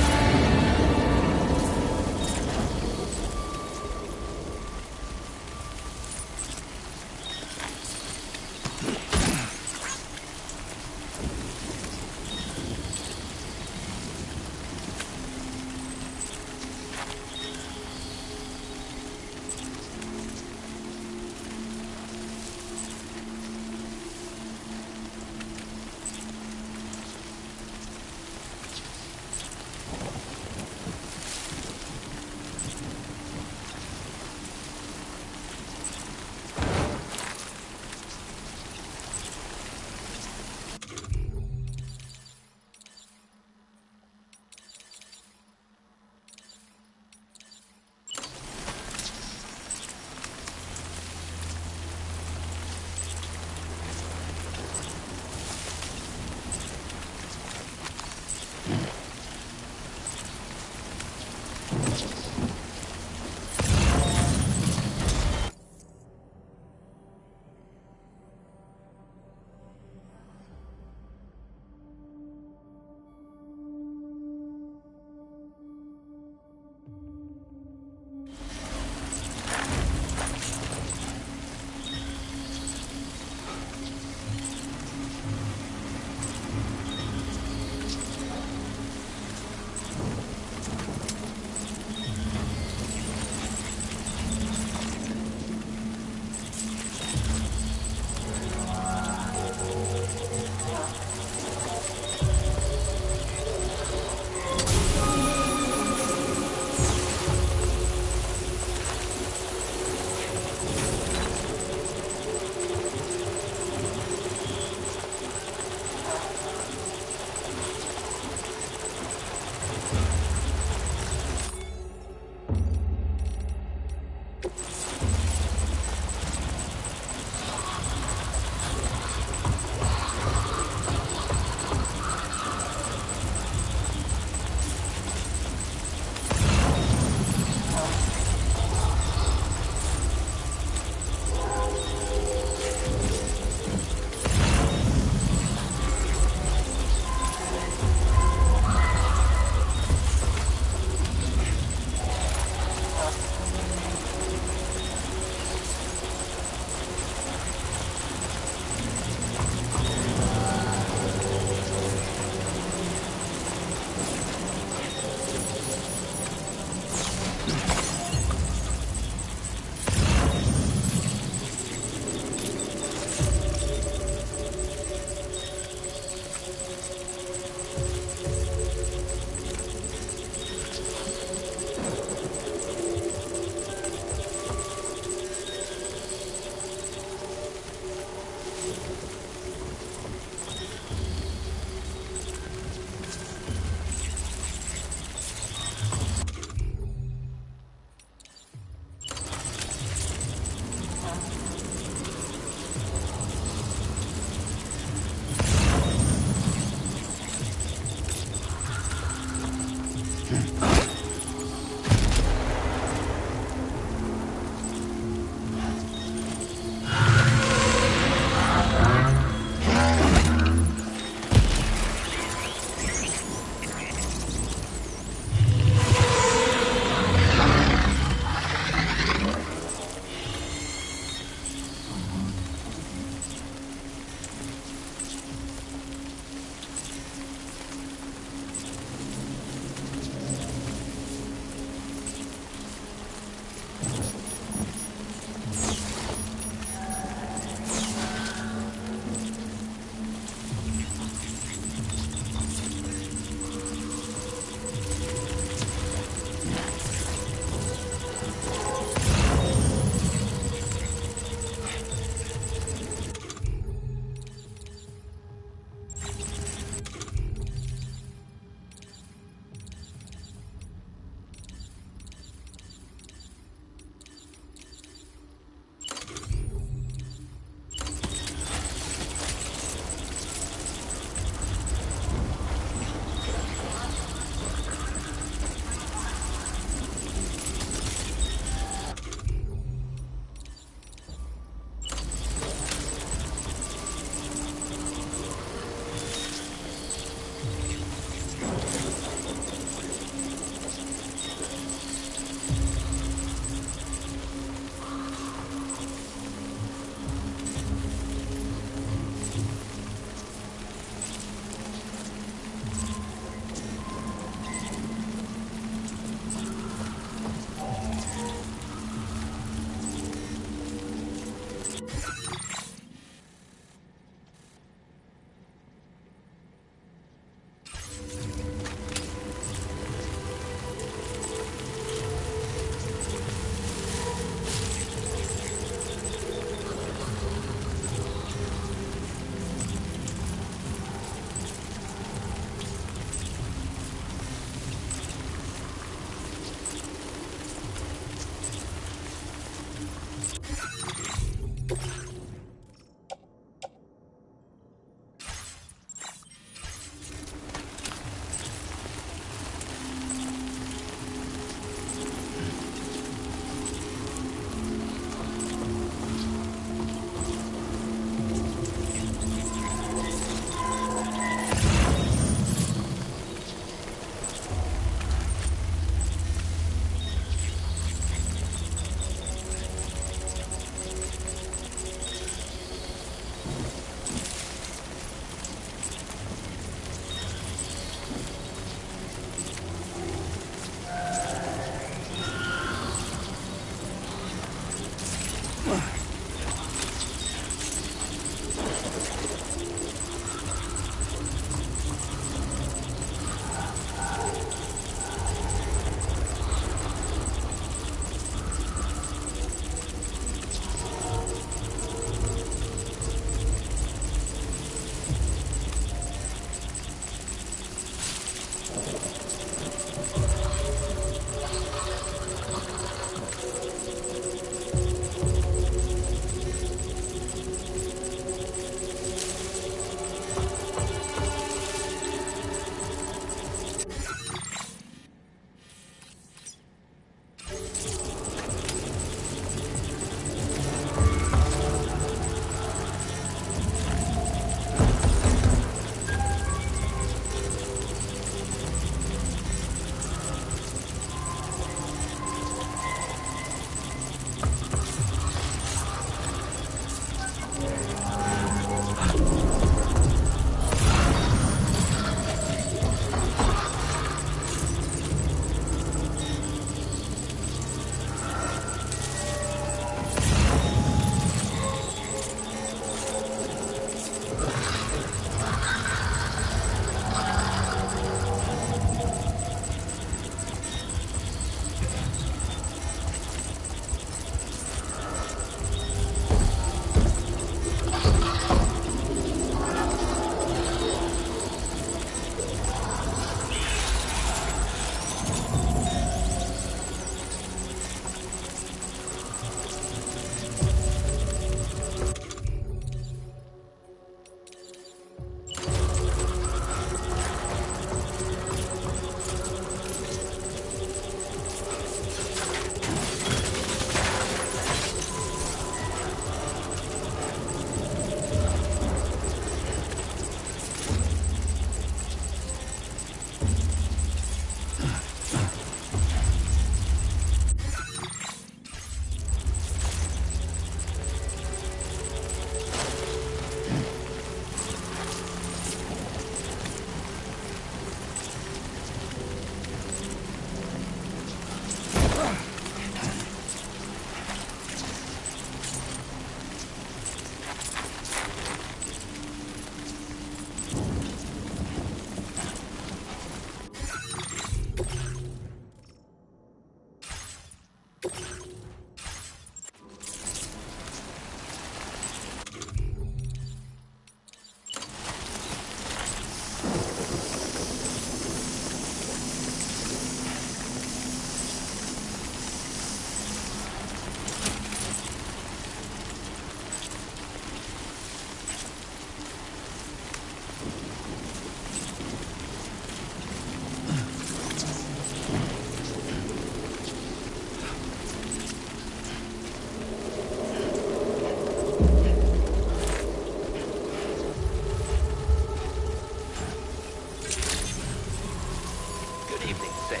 Evening, Sam.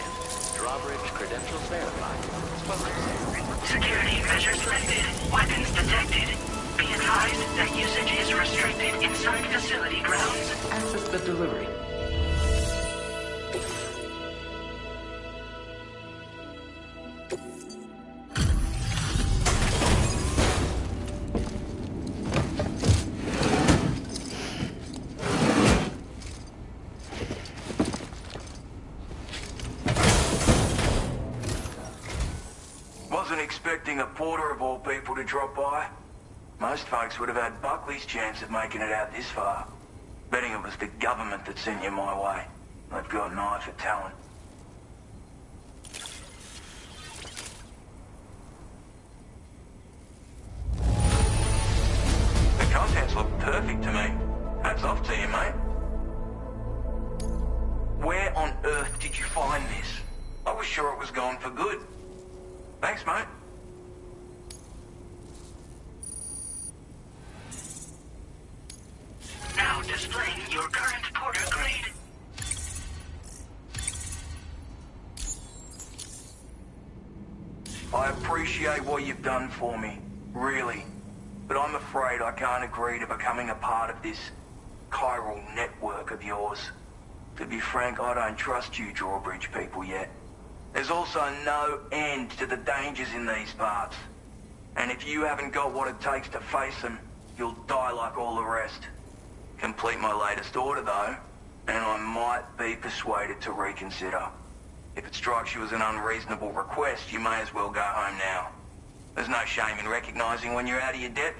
Drawbridge credentials verified. Welcome, Sam. Security measures lifted. Weapons detected. Be advised that usage is restricted inside facility grounds. Access the delivery. Wasn't expecting a porter of all people to drop by. Most folks would have had Buckley's chance of making it out this far. Betting it was the government that sent you my way. They've got an eye for talent. The contents look perfect to me. Hats off to you, mate. Where on earth did you find this? I was sure it was gone for good. Thanks, mate. Now displaying your current porter grade. I appreciate what you've done for me, really. But I'm afraid I can't agree to becoming a part of this chiral network of yours. To be frank, I don't trust you Drawbridge people yet. There's also no end to the dangers in these parts. And if you haven't got what it takes to face them, you'll die like all the rest. Complete my latest order, though, and I might be persuaded to reconsider. If it strikes you as an unreasonable request, you may as well go home now. There's no shame in recognizing when you're out of your depth.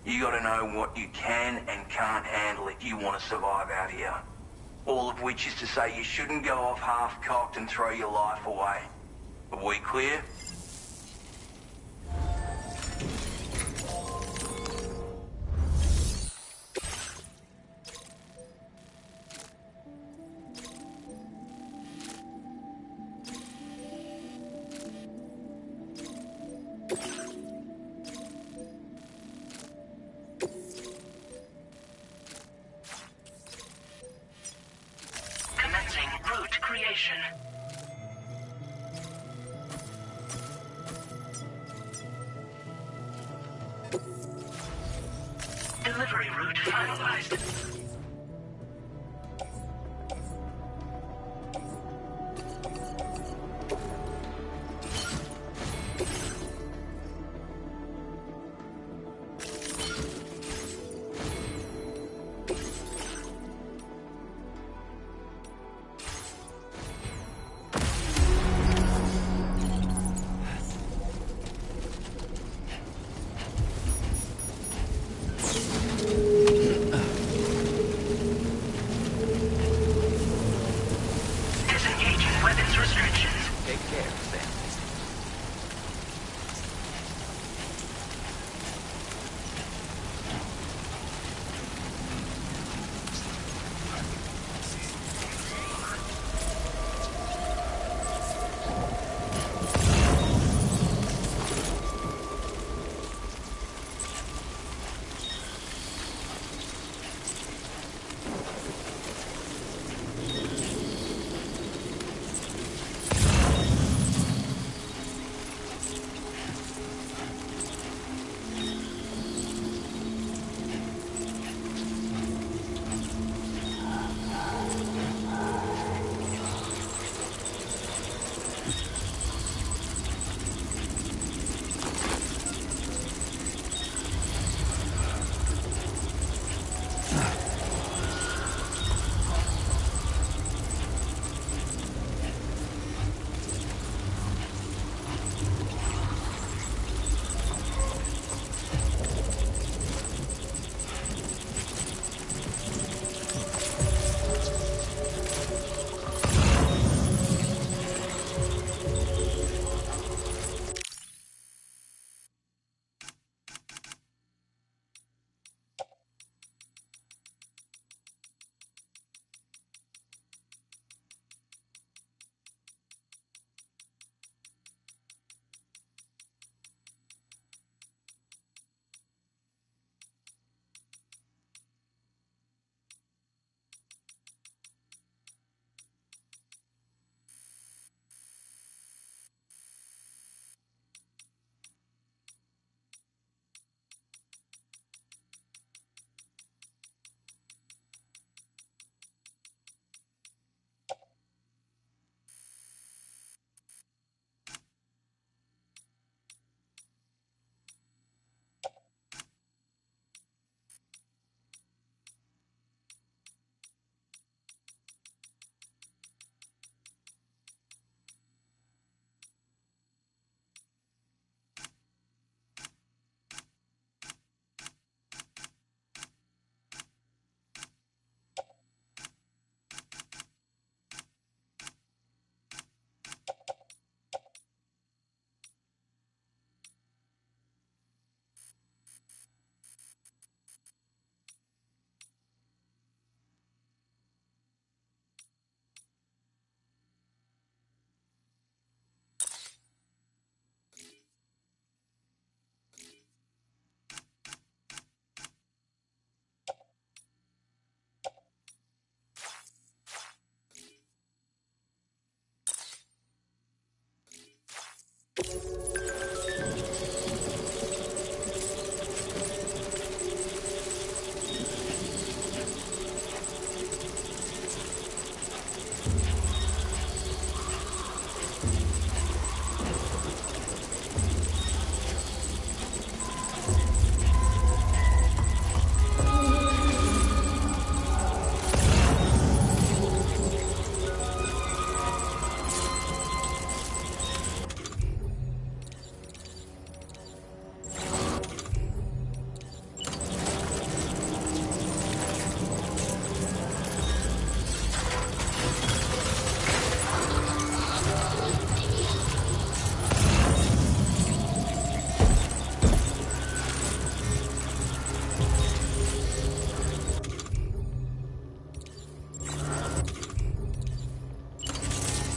You gotta know what you can and can't handle if you want to survive out here. All of which is to say you shouldn't go off half-cocked and throw your life away. Are we clear? Commencing route creation. Delivery route finalized. Disengaging weapons restrictions. Take care, Sam.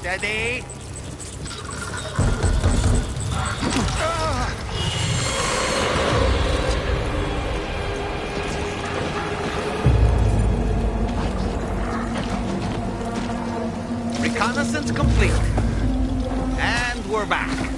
Steady. Reconnaissance complete. And we're back.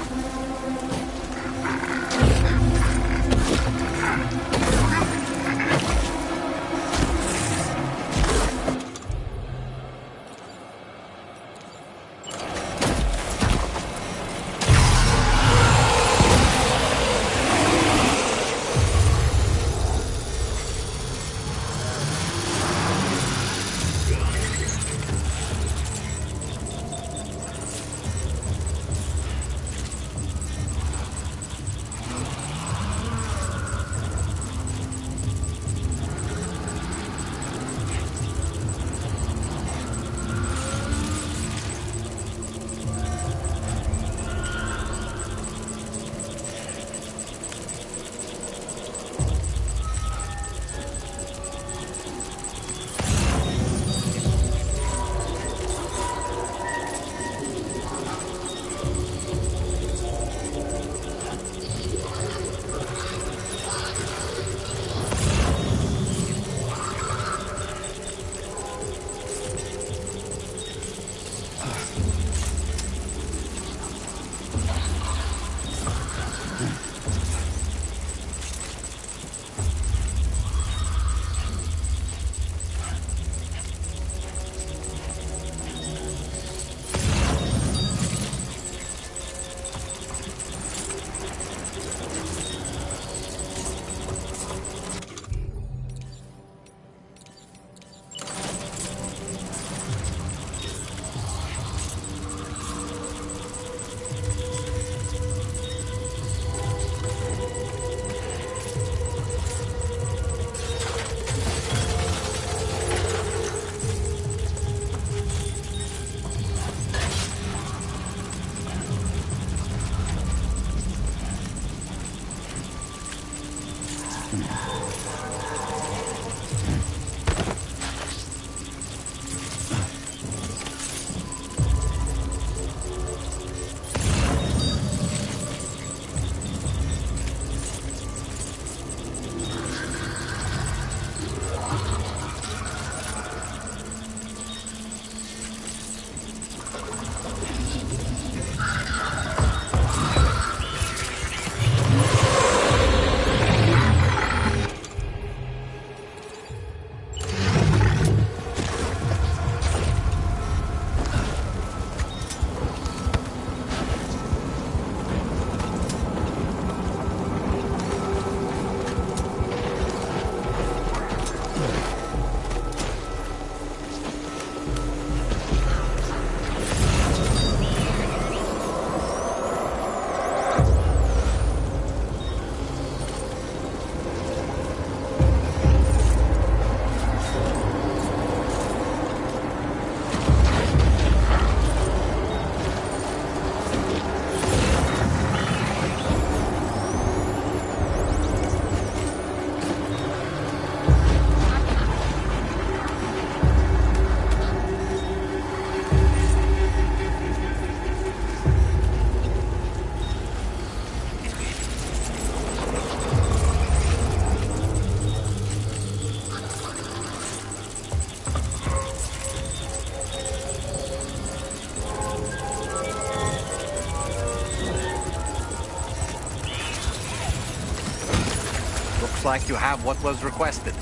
Looks like you have what was requested.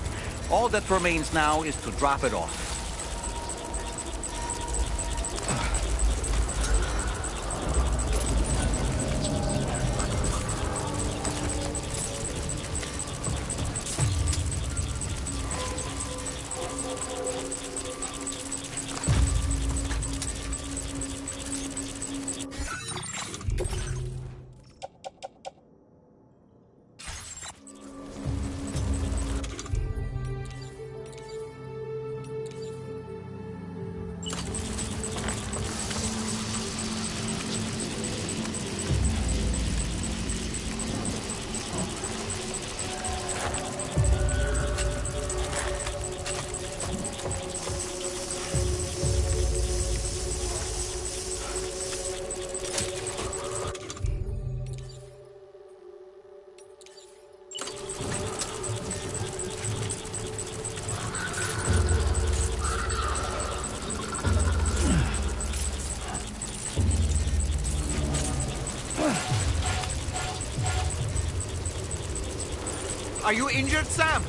All that remains now is to drop it off. Are you injured, Sam?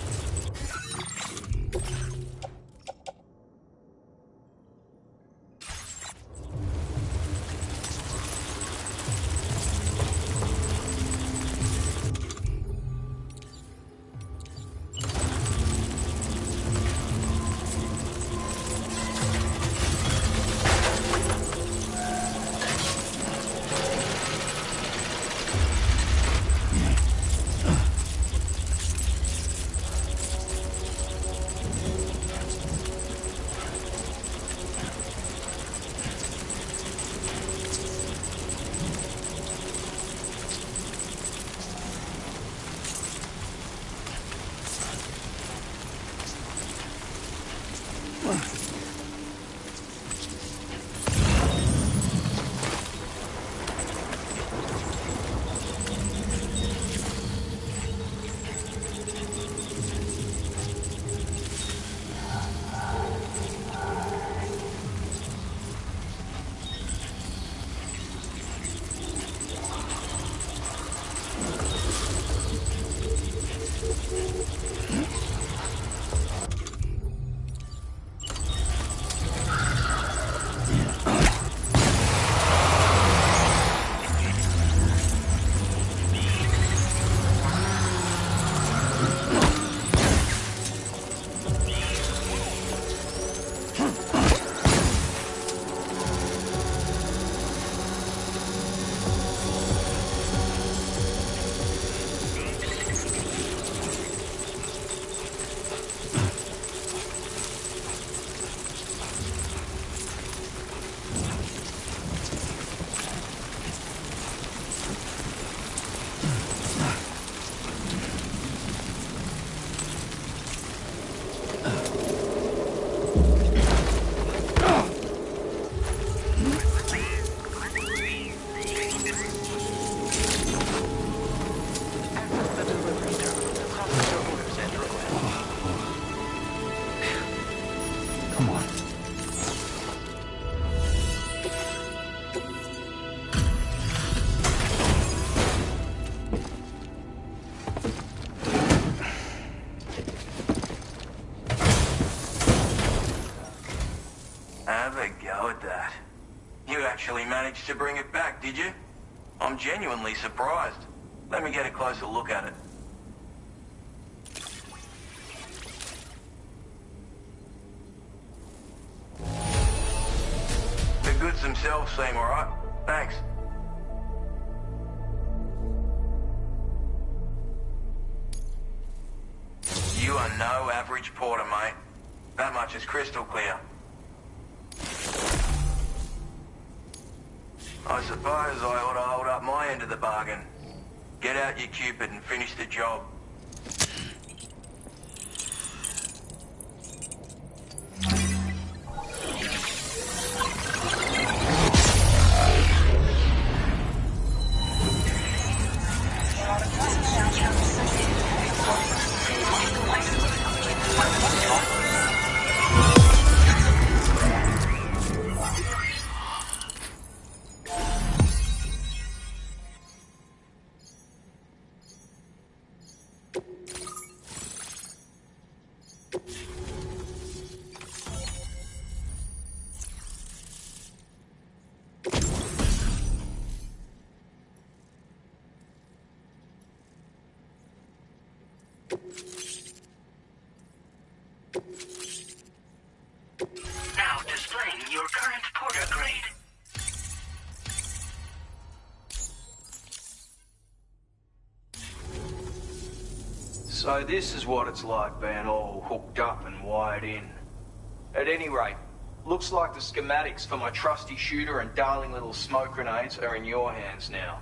Managed to bring it back, did you? I'm genuinely surprised. Let me get a closer look at it. The goods themselves seem alright. Thanks. You are no average porter, mate. That much is crystal clear. I suppose I ought to hold up my end of the bargain. Get out your Cupid and finish the job. Now displaying your current porter grade. So this is what it's like being all hooked up and wired in. At any rate, looks like the schematics for my trusty shooter and darling little smoke grenades are in your hands now.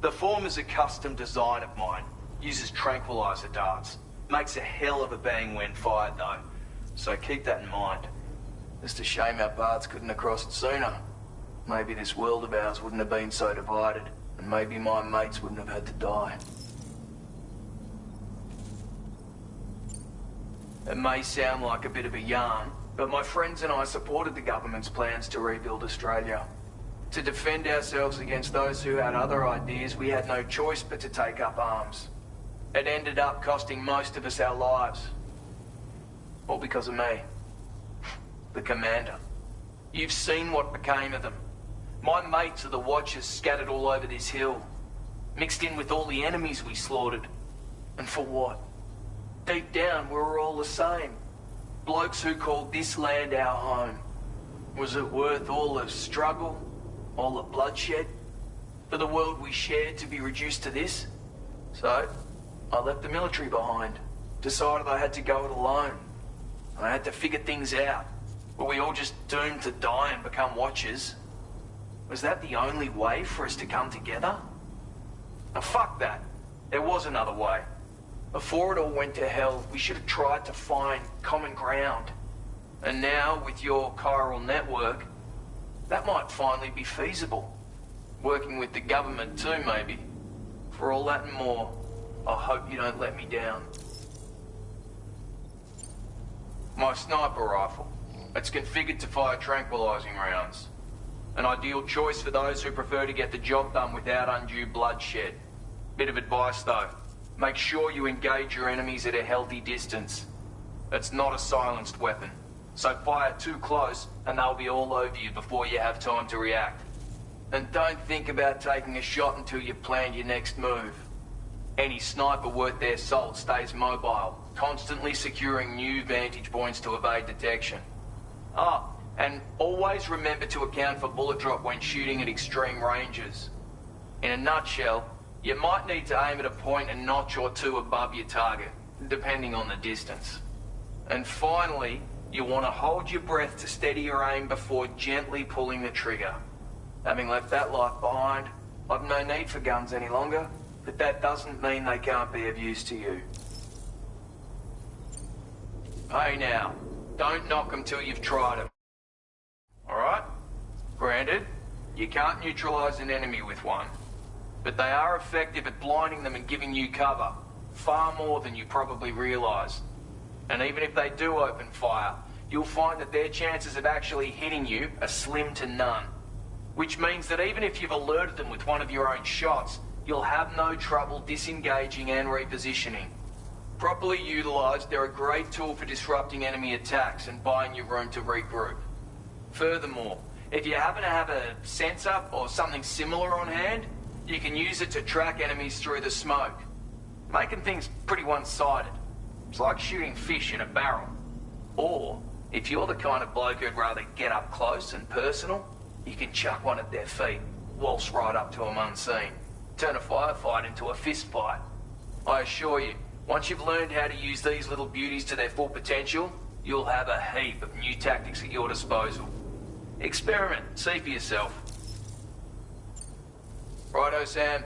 The former's a custom design of mine. Uses tranquilizer darts. Makes a hell of a bang when fired though. So keep that in mind. Just a shame our paths couldn't have crossed sooner. Maybe this world of ours wouldn't have been so divided, and maybe my mates wouldn't have had to die. It may sound like a bit of a yarn, but my friends and I supported the government's plans to rebuild Australia. To defend ourselves against those who had other ideas, we had no choice but to take up arms. It ended up costing most of us our lives. All because of me. The commander. You've seen what became of them. My mates are the Watchers scattered all over this hill. Mixed in with all the enemies we slaughtered. And for what? Deep down, we were all the same. Blokes who called this land our home. Was it worth all the struggle? All the bloodshed? For the world we shared to be reduced to this? So, I left the military behind. Decided I had to go it alone. I had to figure things out. Were we all just doomed to die and become Watchers? Was that the only way for us to come together? Now fuck that. There was another way. Before it all went to hell, we should have tried to find common ground. And now, with your chiral network, that might finally be feasible. Working with the government too, maybe. For all that and more, I hope you don't let me down. My sniper rifle. It's configured to fire tranquilizing rounds. An ideal choice for those who prefer to get the job done without undue bloodshed. Bit of advice though. Make sure you engage your enemies at a healthy distance. It's not a silenced weapon. So fire too close and they'll be all over you before you have time to react. And don't think about taking a shot until you've planned your next move. Any sniper worth their salt stays mobile, constantly securing new vantage points to evade detection. And always remember to account for bullet drop when shooting at extreme ranges. In a nutshell, you might need to aim at a point a notch or two above your target, depending on the distance. And finally, you want to hold your breath to steady your aim before gently pulling the trigger. Having left that life behind, I've no need for guns any longer, but that doesn't mean they can't be of use to you. Hey now, don't knock them till you've tried them. Alright? Granted, you can't neutralize an enemy with one, but they are effective at blinding them and giving you cover, far more than you probably realize. And even if they do open fire, you'll find that their chances of actually hitting you are slim to none. Which means that even if you've alerted them with one of your own shots, you'll have no trouble disengaging and repositioning. Properly utilized, they're a great tool for disrupting enemy attacks and buying you room to regroup. Furthermore, if you happen to have a sensor or something similar on hand, you can use it to track enemies through the smoke, making things pretty one-sided. It's like shooting fish in a barrel. Or, if you're the kind of bloke who'd rather get up close and personal, you can chuck one at their feet, waltz right up to them unseen, turn a firefight into a fist fight. I assure you, once you've learned how to use these little beauties to their full potential, you'll have a heap of new tactics at your disposal. Experiment, see for yourself. Righto, Sam.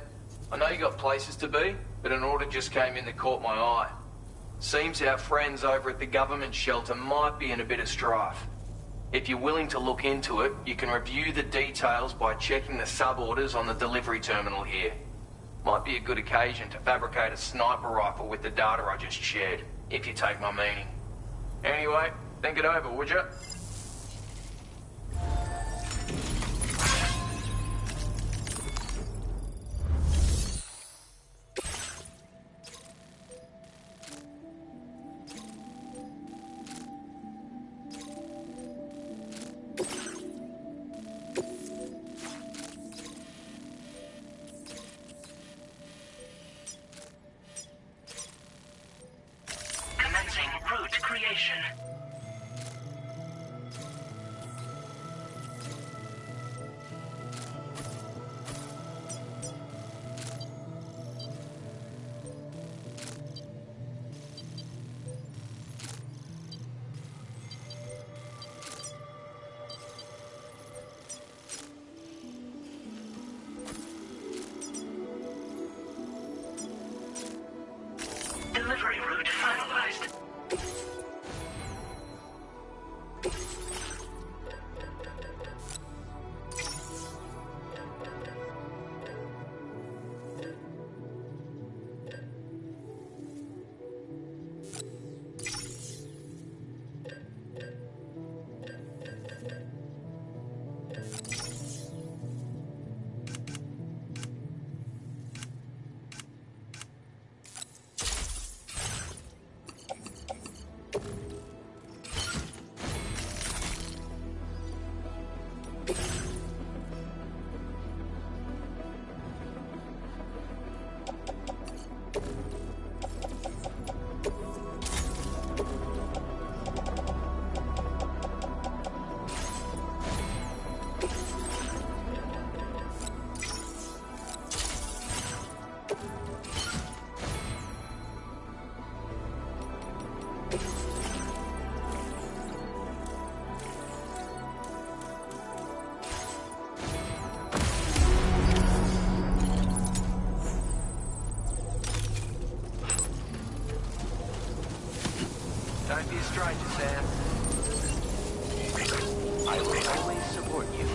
I know you got places to be, but an order just came in that caught my eye. Seems our friends over at the government shelter might be in a bit of strife. If you're willing to look into it, you can review the details by checking the sub-orders on the delivery terminal here. Might be a good occasion to fabricate a sniper rifle with the data I just shared, if you take my meaning. Anyway, think it over, would you? stranger, Sam. I will always support you.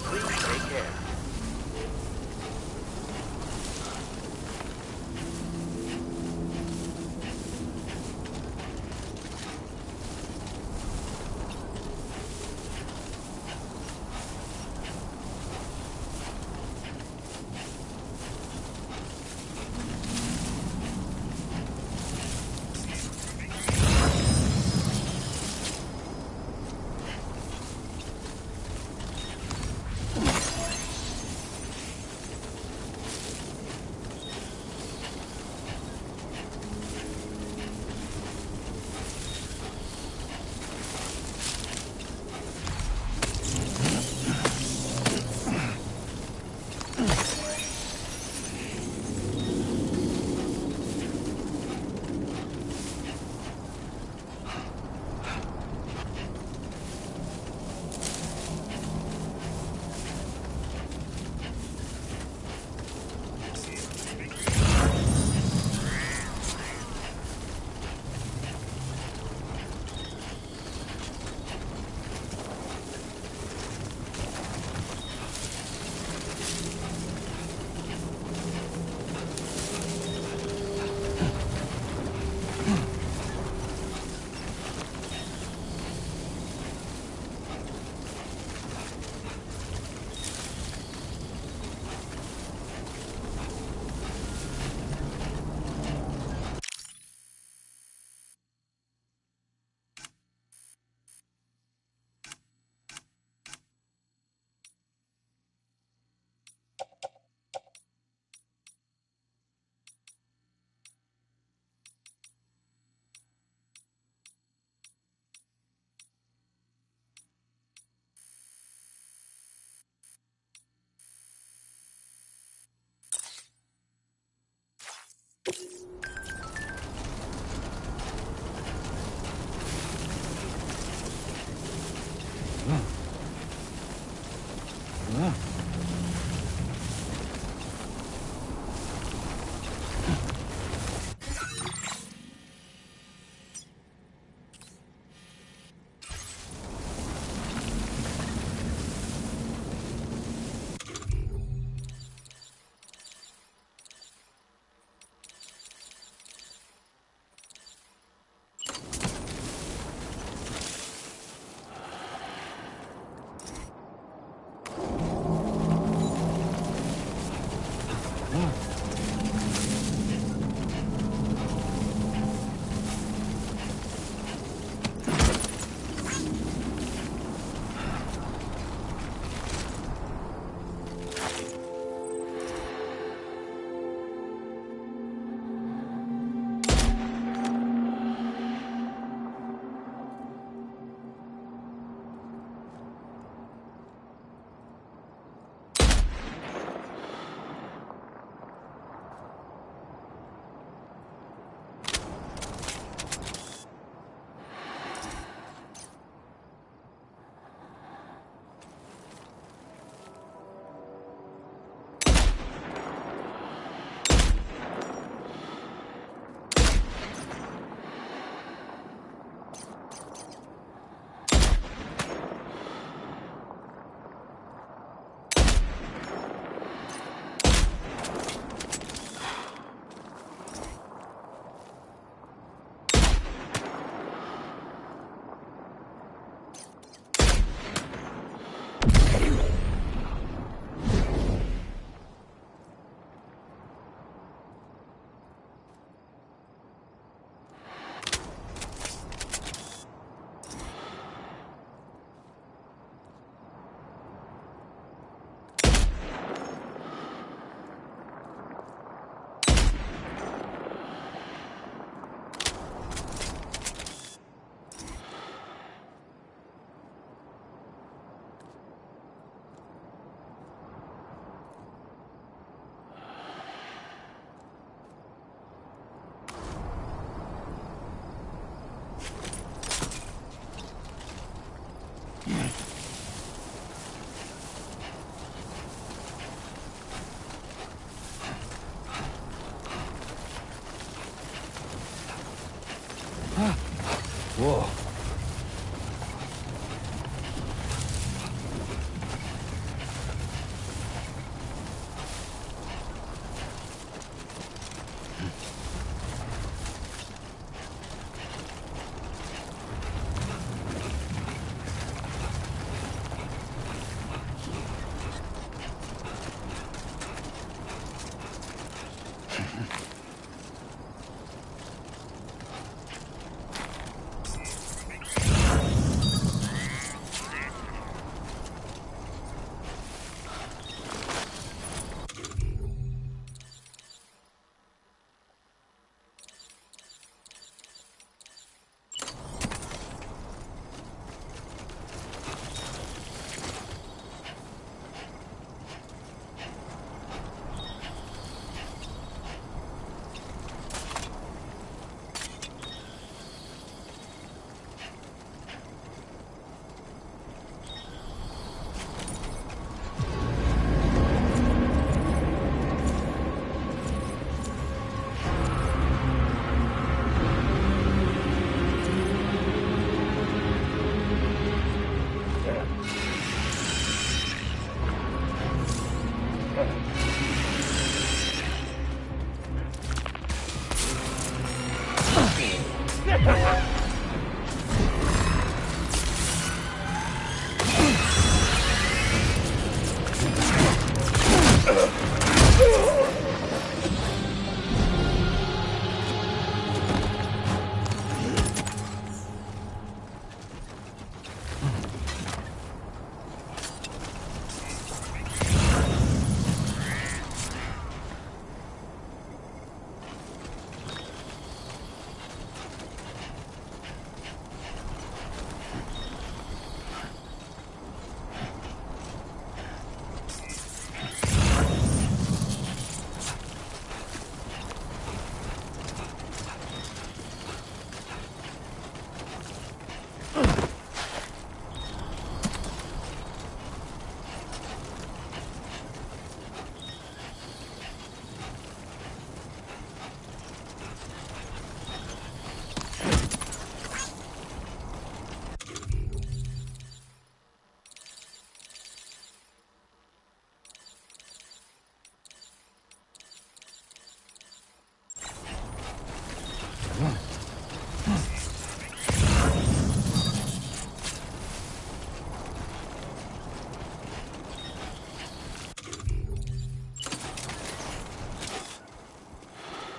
Please take care.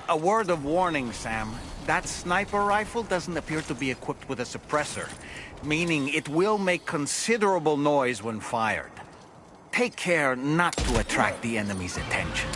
A word of warning, Sam. That sniper rifle doesn't appear to be equipped with a suppressor, meaning it will make considerable noise when fired. Take care not to attract the enemy's attention.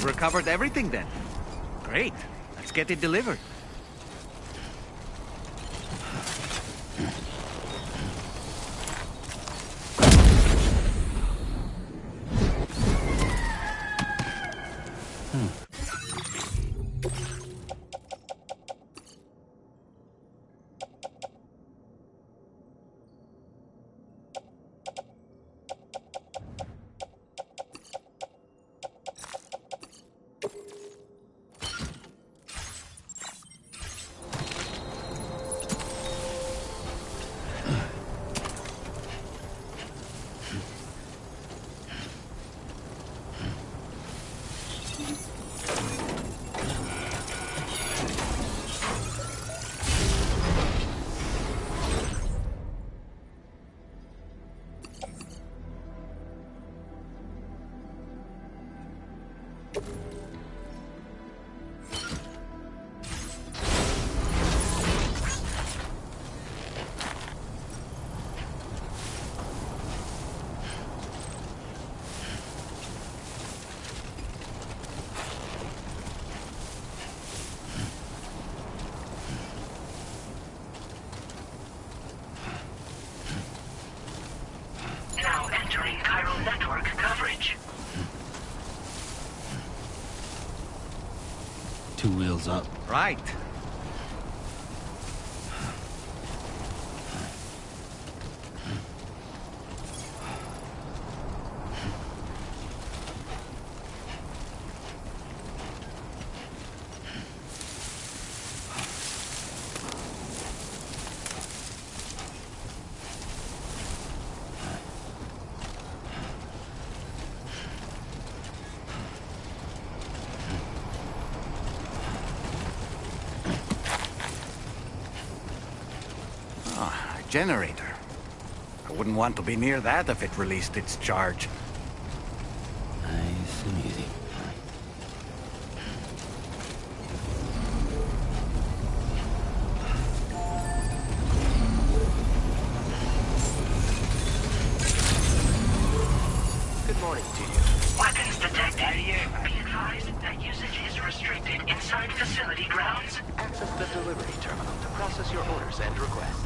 Recovered everything then. Great. Let's get it delivered. Two wheels up. Right. Generator. I wouldn't want to be near that if it released its charge. Nice and easy. Good morning to you. Weapons detected. Be advised that usage is restricted inside facility grounds. Access the delivery terminal to process your orders and requests.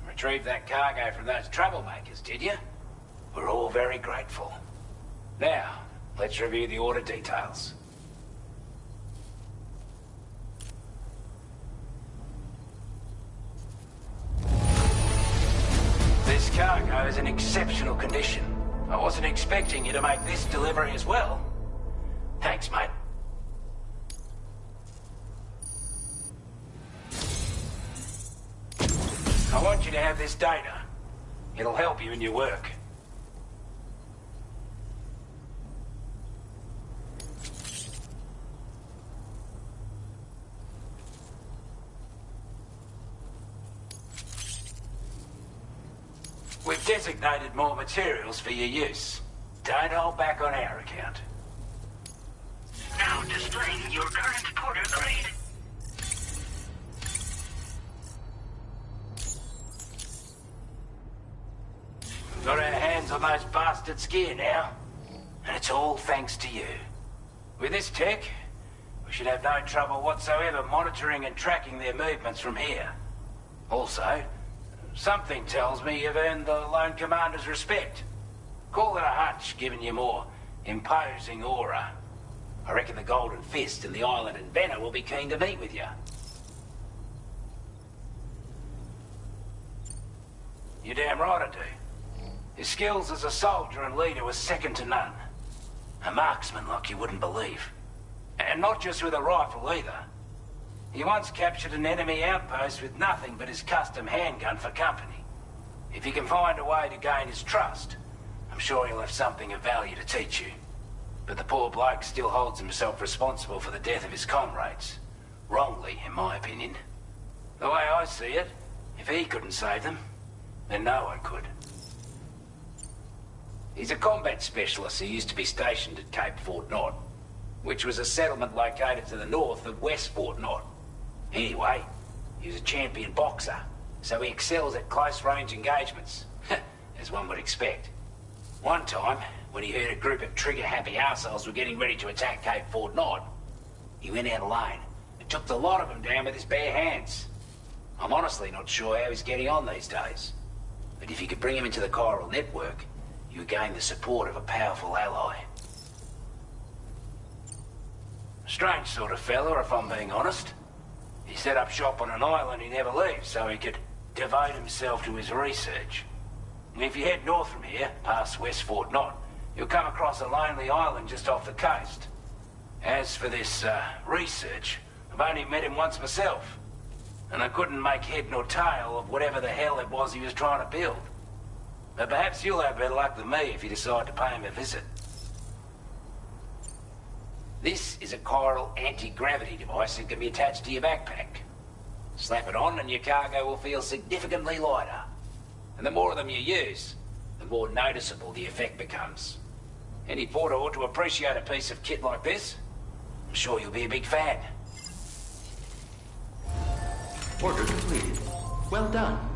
Retrieved that cargo from those troublemakers, did you? We're all very grateful. Now, let's review the order details. This cargo is in exceptional condition. I wasn't expecting you to make this delivery as well. Thanks, mate. I want you to have this data. It'll help you in your work. We've designated more materials for your use. Don't hold back on our account. Now displaying your current porter grade. We've got our hands on those bastards' gear now. And it's all thanks to you. With this tech, we should have no trouble whatsoever monitoring and tracking their movements from here. Also, something tells me you've earned the Lone Commander's respect. Call it a hunch, giving you more imposing aura. I reckon the Golden Fist and the Island Inventor will be keen to meet with you. You're damn right I do. His skills as a soldier and leader were second to none. A marksman like you wouldn't believe. And not just with a rifle either. He once captured an enemy outpost with nothing but his custom handgun for company. If you can find a way to gain his trust, I'm sure he'll have something of value to teach you. But the poor bloke still holds himself responsible for the death of his comrades. Wrongly, in my opinion. The way I see it, if he couldn't save them, then no one could. He's a combat specialist who used to be stationed at Cape Fort Knot, which was a settlement located to the north of West Fort Knot. Anyway, he was a champion boxer, so he excels at close-range engagements, as one would expect. One time, when he heard a group of trigger-happy arseholes were getting ready to attack Cape Fort Knot, he went out alone and took the lot of them down with his bare hands. I'm honestly not sure how he's getting on these days, but if you could bring him into the chiral network, you gain the support of a powerful ally. Strange sort of fella, if I'm being honest. He set up shop on an island he never leaves so he could devote himself to his research. And if you head north from here, past West Fort Knot, you'll come across a lonely island just off the coast. As for this, research, I've only met him once myself. And I couldn't make head nor tail of whatever the hell it was he was trying to build. But perhaps you'll have better luck than me if you decide to pay him a visit. This is a chiral anti-gravity device that can be attached to your backpack. Slap it on and your cargo will feel significantly lighter. And the more of them you use, the more noticeable the effect becomes. Any porter ought to appreciate a piece of kit like this. I'm sure you'll be a big fan. Order completed. Well done.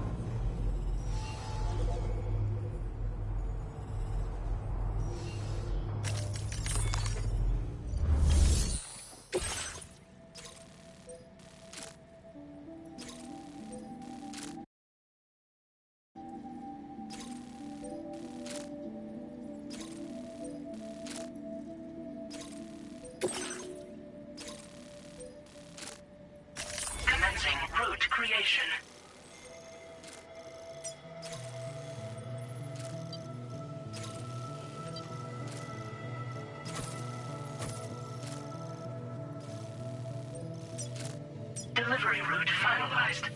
Commencing route creation. Delivery route finalized.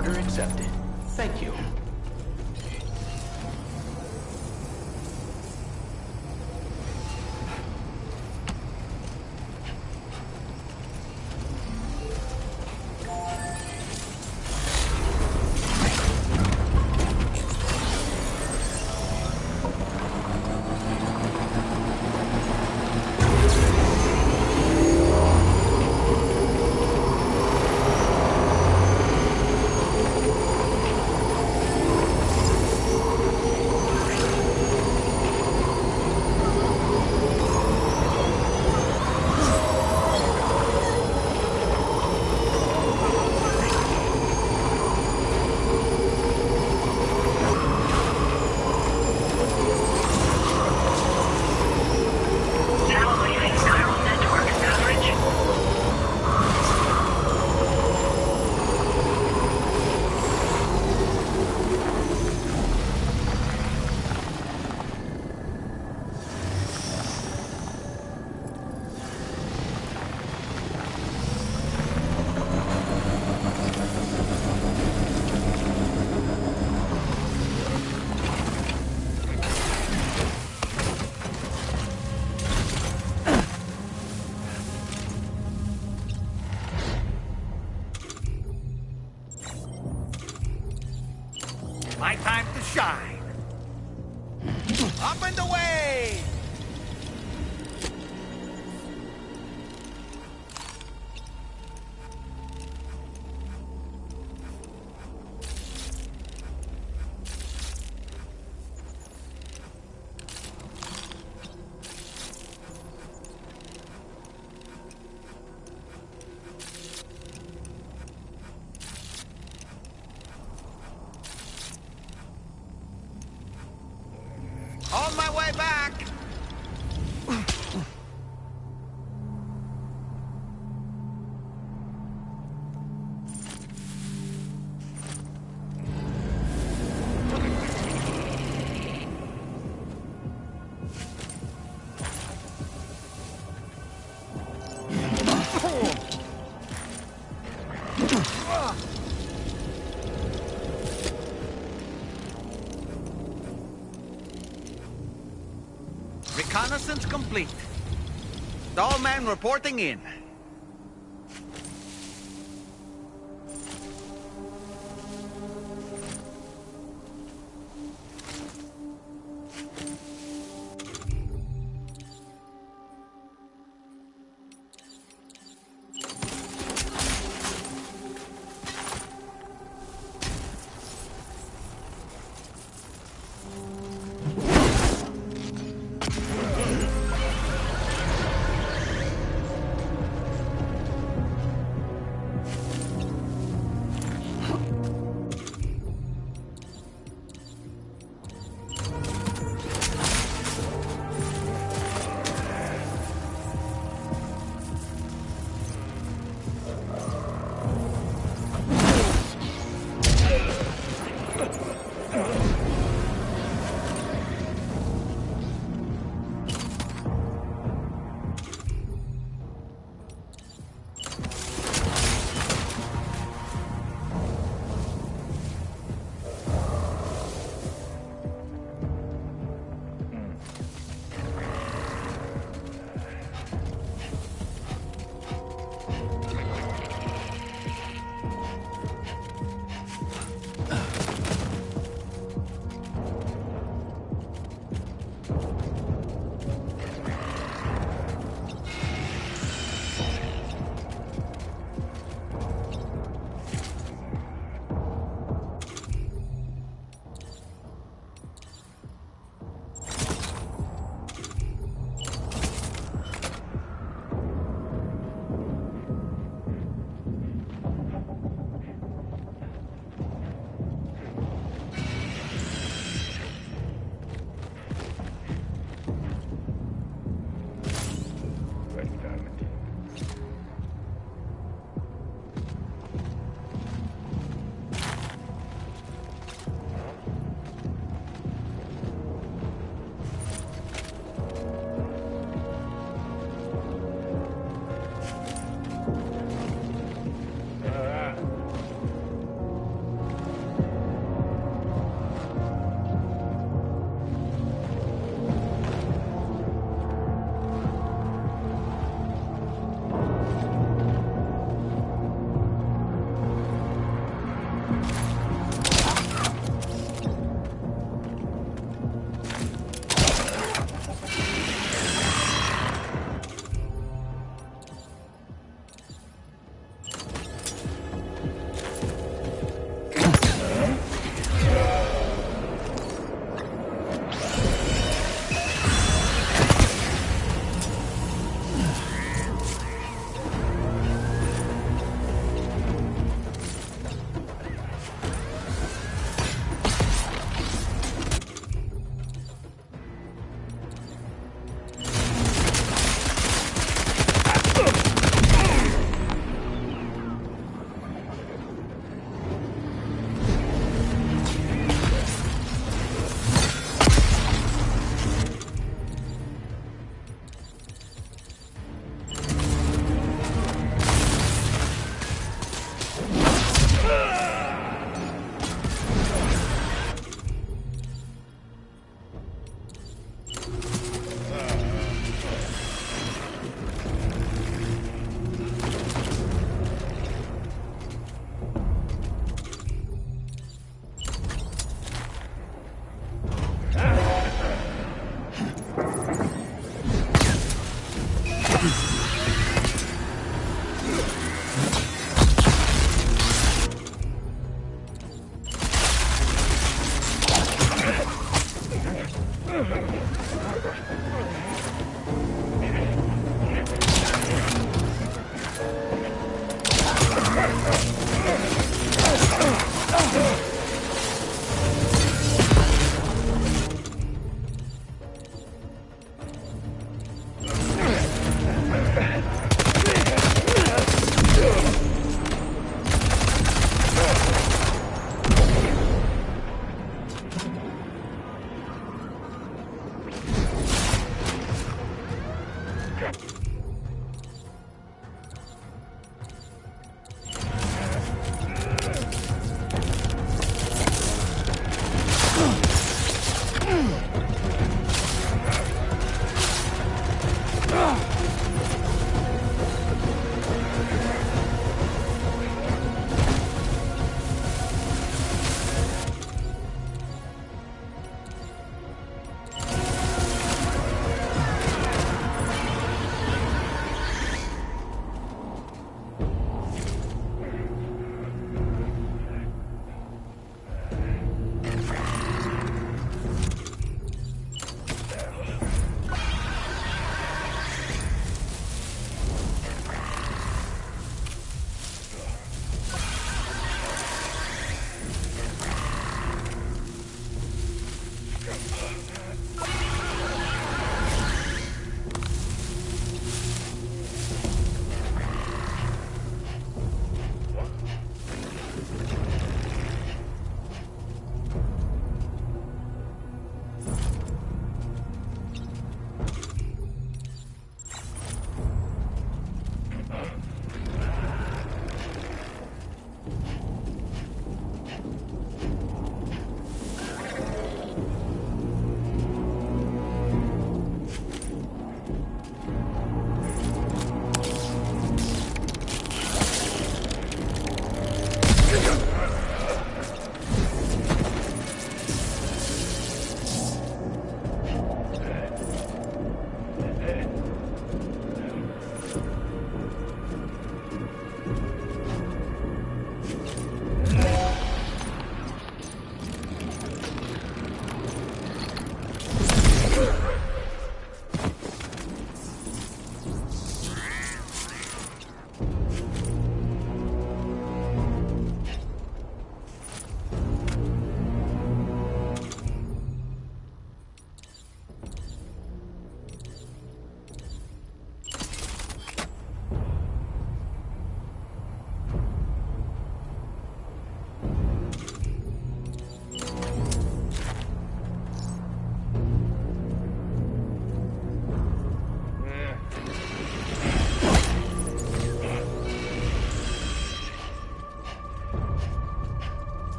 Order accepted. Thank you. My time to shine. Up and away! On my way back! Reconnaissance complete. Dollman reporting in.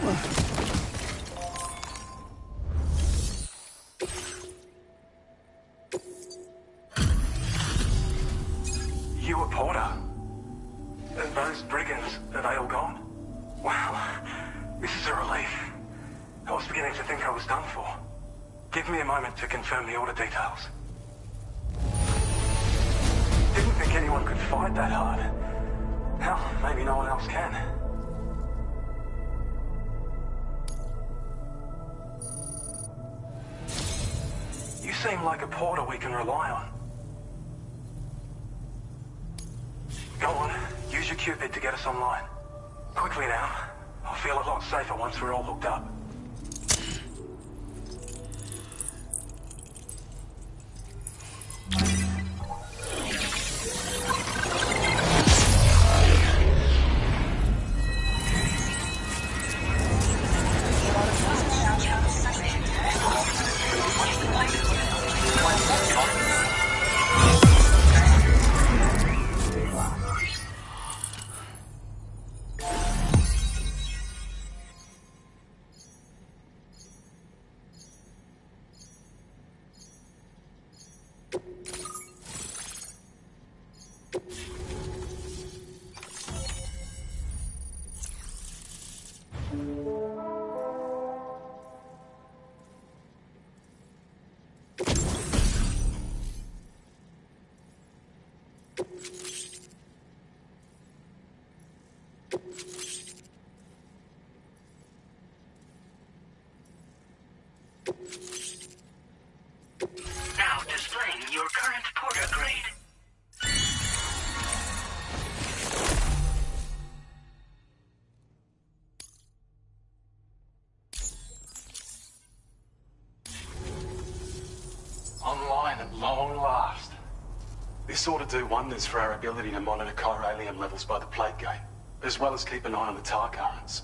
You a Porter? Those brigands, are they all gone? Wow, this is a relief. I was beginning to think I was done for. Give me a moment to confirm the order details. Didn't think anyone could fight that hard. Hell, maybe no one else can. You seem like a Porter we can rely on. Go on, use your Cupid to get us online. Quickly now. I'll feel a lot safer once we're all hooked up. Now displaying your current Porter grade. Online at long last. This ought to do wonders for our ability to monitor chiralium levels by the plate gate, as well as keep an eye on the tar currents.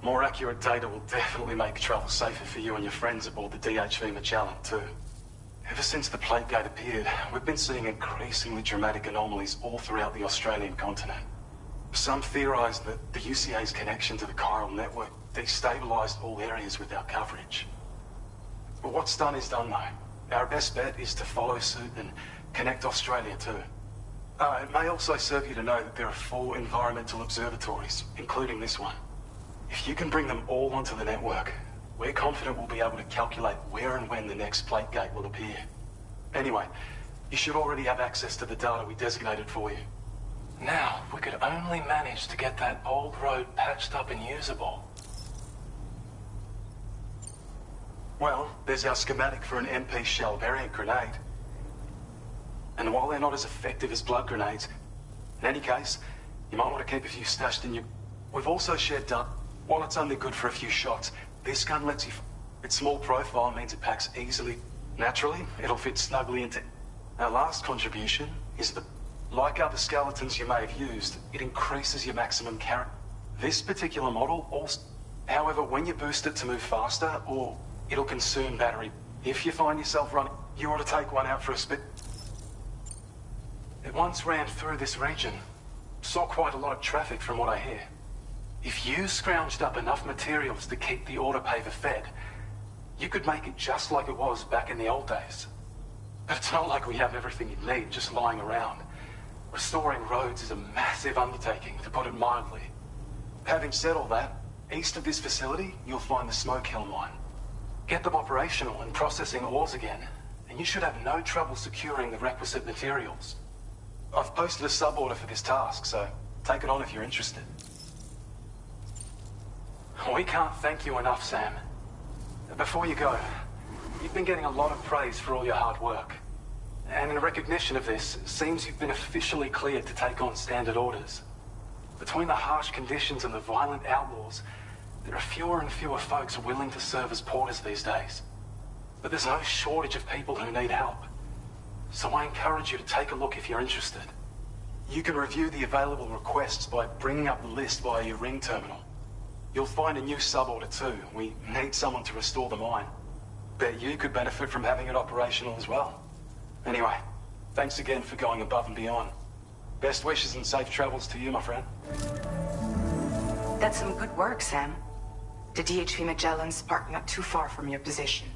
More accurate data will definitely make travel safer for you and your friends aboard the DHV Magellan, too. Ever since the plate gate appeared, we've been seeing increasingly dramatic anomalies all throughout the Australian continent. Some theorise that the UCA's connection to the chiral network destabilised all areas with our coverage. But what's done is done, though. Our best bet is to follow suit and connect Australia, too. It may also serve you to know that there are 4 environmental observatories, including this one. If you can bring them all onto the network, we're confident we'll be able to calculate where and when the next plate gate will appear. Anyway, you should already have access to the data we designated for you. Now, if we could only manage to get that old road patched up and usable. Well, there's our schematic for an MP shell variant grenade. And while they're not as effective as blood grenades, in any case, you might want to keep a few stashed in your... We've also shared data. While it's only good for a few shots, this gun lets you... Its small profile means it packs easily. Naturally, it'll fit snugly into... Our last contribution is that, like other skeletons you may have used, it increases your maximum carry. This particular model also... However, when you boost it to move faster, or it'll consume battery. If you find yourself running, you ought to take one out for a spin. It once ran through this region. Saw quite a lot of traffic from what I hear. If you scrounged up enough materials to keep the autopaver fed, you could make it just like it was back in the old days. But it's not like we have everything you need just lying around. Restoring roads is a massive undertaking, to put it mildly. Having said all that, east of this facility, you'll find the Smoke Hill mine. Get them operational and processing ores again, and you should have no trouble securing the requisite materials. I've posted a sub-order for this task, so take it on if you're interested. We can't thank you enough, Sam. Before you go, you've been getting a lot of praise for all your hard work. And in recognition of this, it seems you've been officially cleared to take on standard orders. Between the harsh conditions and the violent outlaws, there are fewer and fewer folks willing to serve as porters these days. But there's no shortage of people who need help. So I encourage you to take a look if you're interested. You can review the available requests by bringing up the list via your ring terminal. You'll find a new sub-order too. We need someone to restore the mine. Bet you could benefit from having it operational as well. Anyway, thanks again for going above and beyond. Best wishes and safe travels to you, my friend. That's some good work, Sam. The DHP Magellan's parked not too far from your position.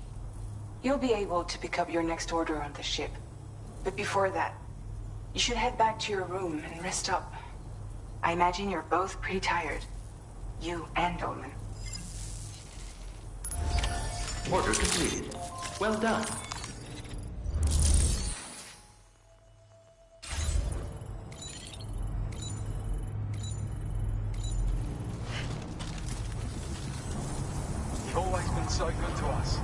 You'll be able to pick up your next order on the ship. But before that, you should head back to your room and rest up. I imagine you're both pretty tired. You and Dolman. Order completed. Well done. You've always been so good to us.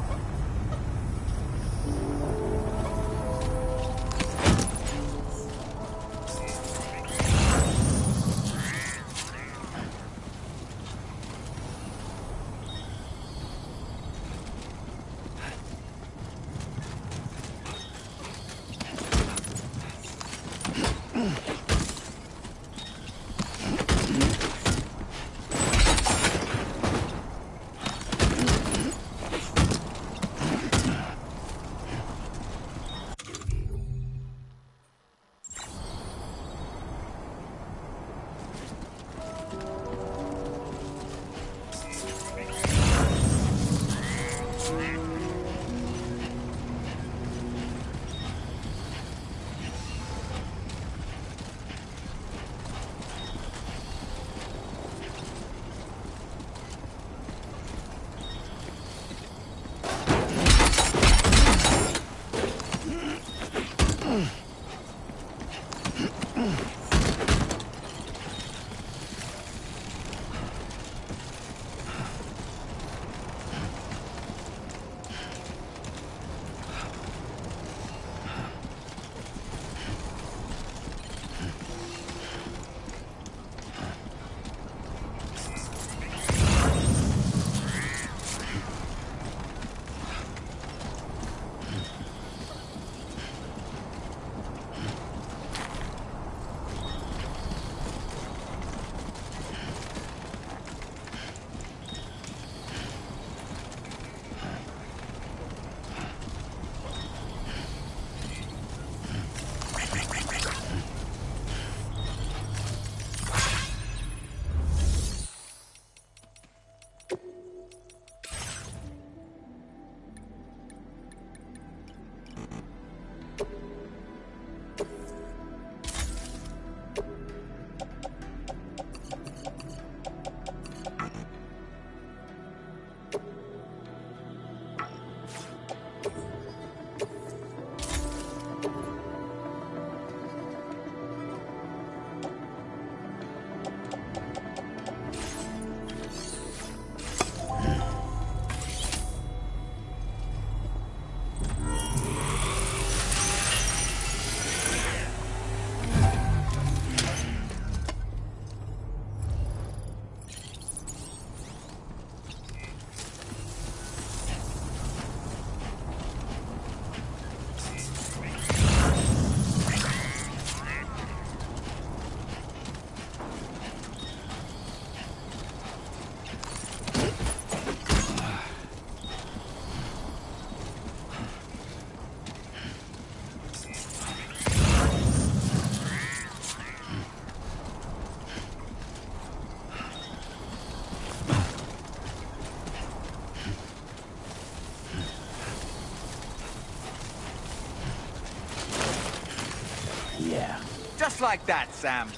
Just like that, Sam.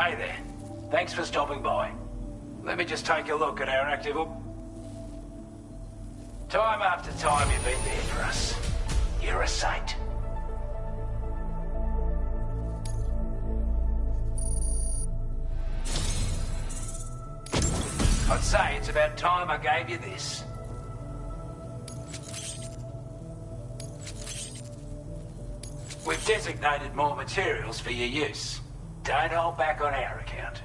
Hey there. Thanks for stopping by. Let me just take a look at our active up. Time after time you've been there for us. You're a saint. I'd say it's about time I gave you this. We've designated more materials for your use. Don't hold back on our account.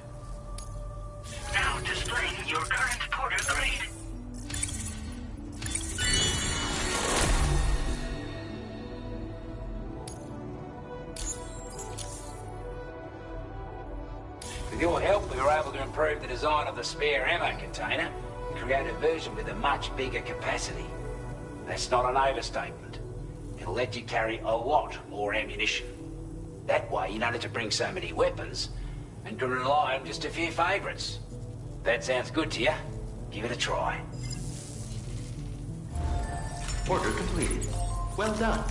Now displaying your current porter grade. With your help, we were able to improve the design of the spare ammo container and create a version with a much bigger capacity. That's not an overstatement. It'll let you carry a lot more ammunition. That way, you don't have to bring so many weapons and can rely on just a few favorites. That sounds good to you? Give it a try. Order completed. Well done.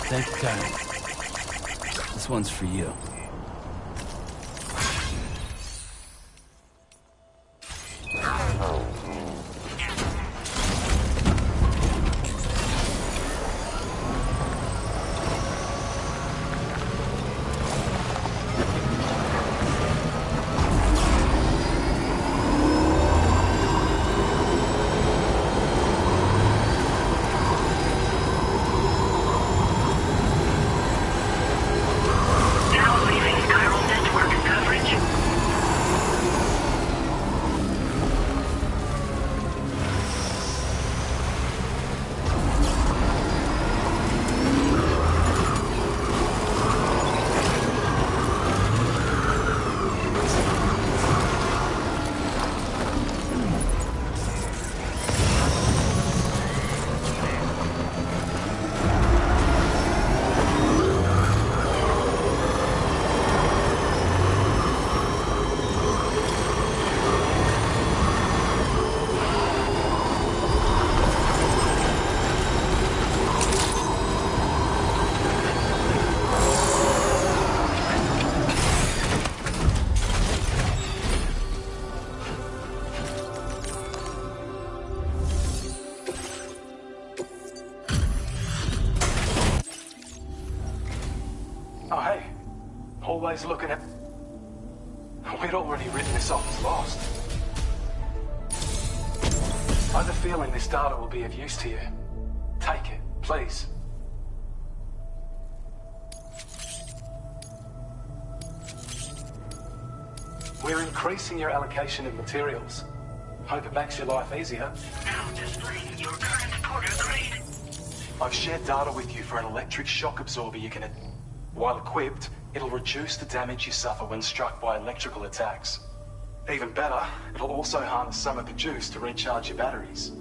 Thanks, Karen. This one's for you. Oh, hey. Always looking at... We'd already written this off as lost. I have a feeling this data will be of use to you. Take it, please. We're increasing your allocation of materials. Hope it makes your life easier. Now displaying your current porter grade. I've shared data with you for an electric shock absorber you can... While equipped, it'll reduce the damage you suffer when struck by electrical attacks. Even better, it'll also harness some of the juice to recharge your batteries.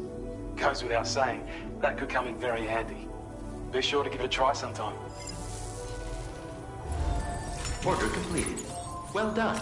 Goes without saying, that could come in very handy. Be sure to give it a try sometime. Order completed. Well done.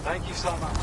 Thank you so much.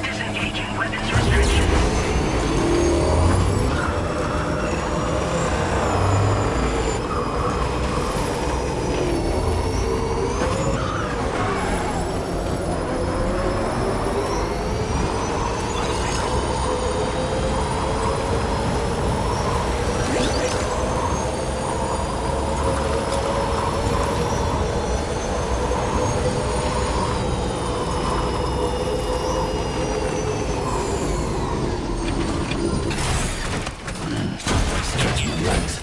Disengaging weapons restriction. Stretch my legs.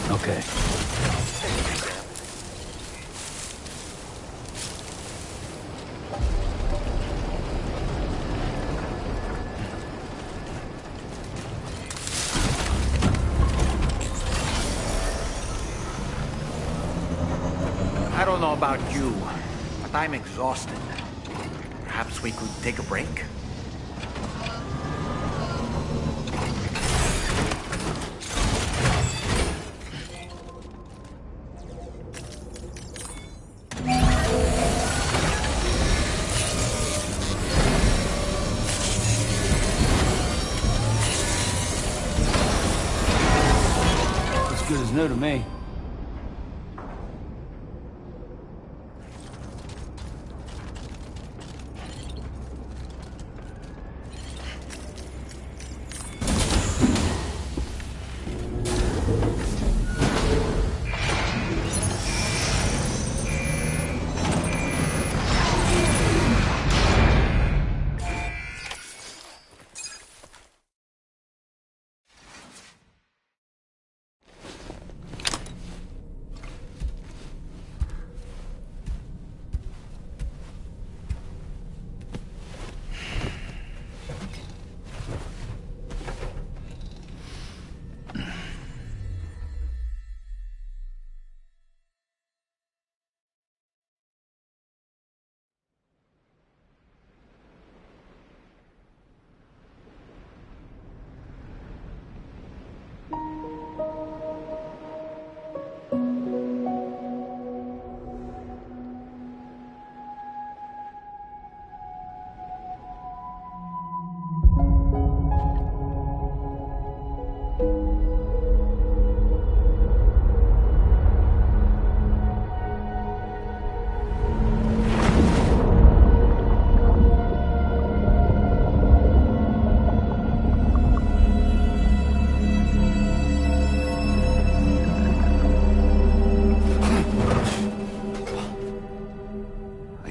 Okay. I don't know about you, but I'm exhausted. Perhaps we could take a break? As good as new to me.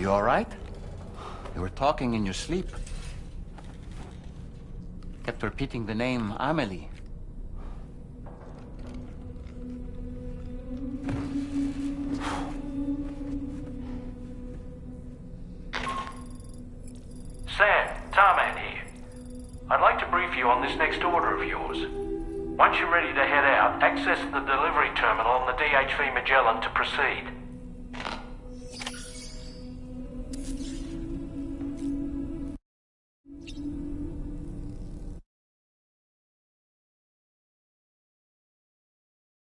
You all right? You were talking in your sleep. Kept repeating the name Amelie. Sam, Tarman here. I'd like to brief you on this next order of yours. Once you're ready to head out, access the delivery terminal on the DHV Magellan to proceed.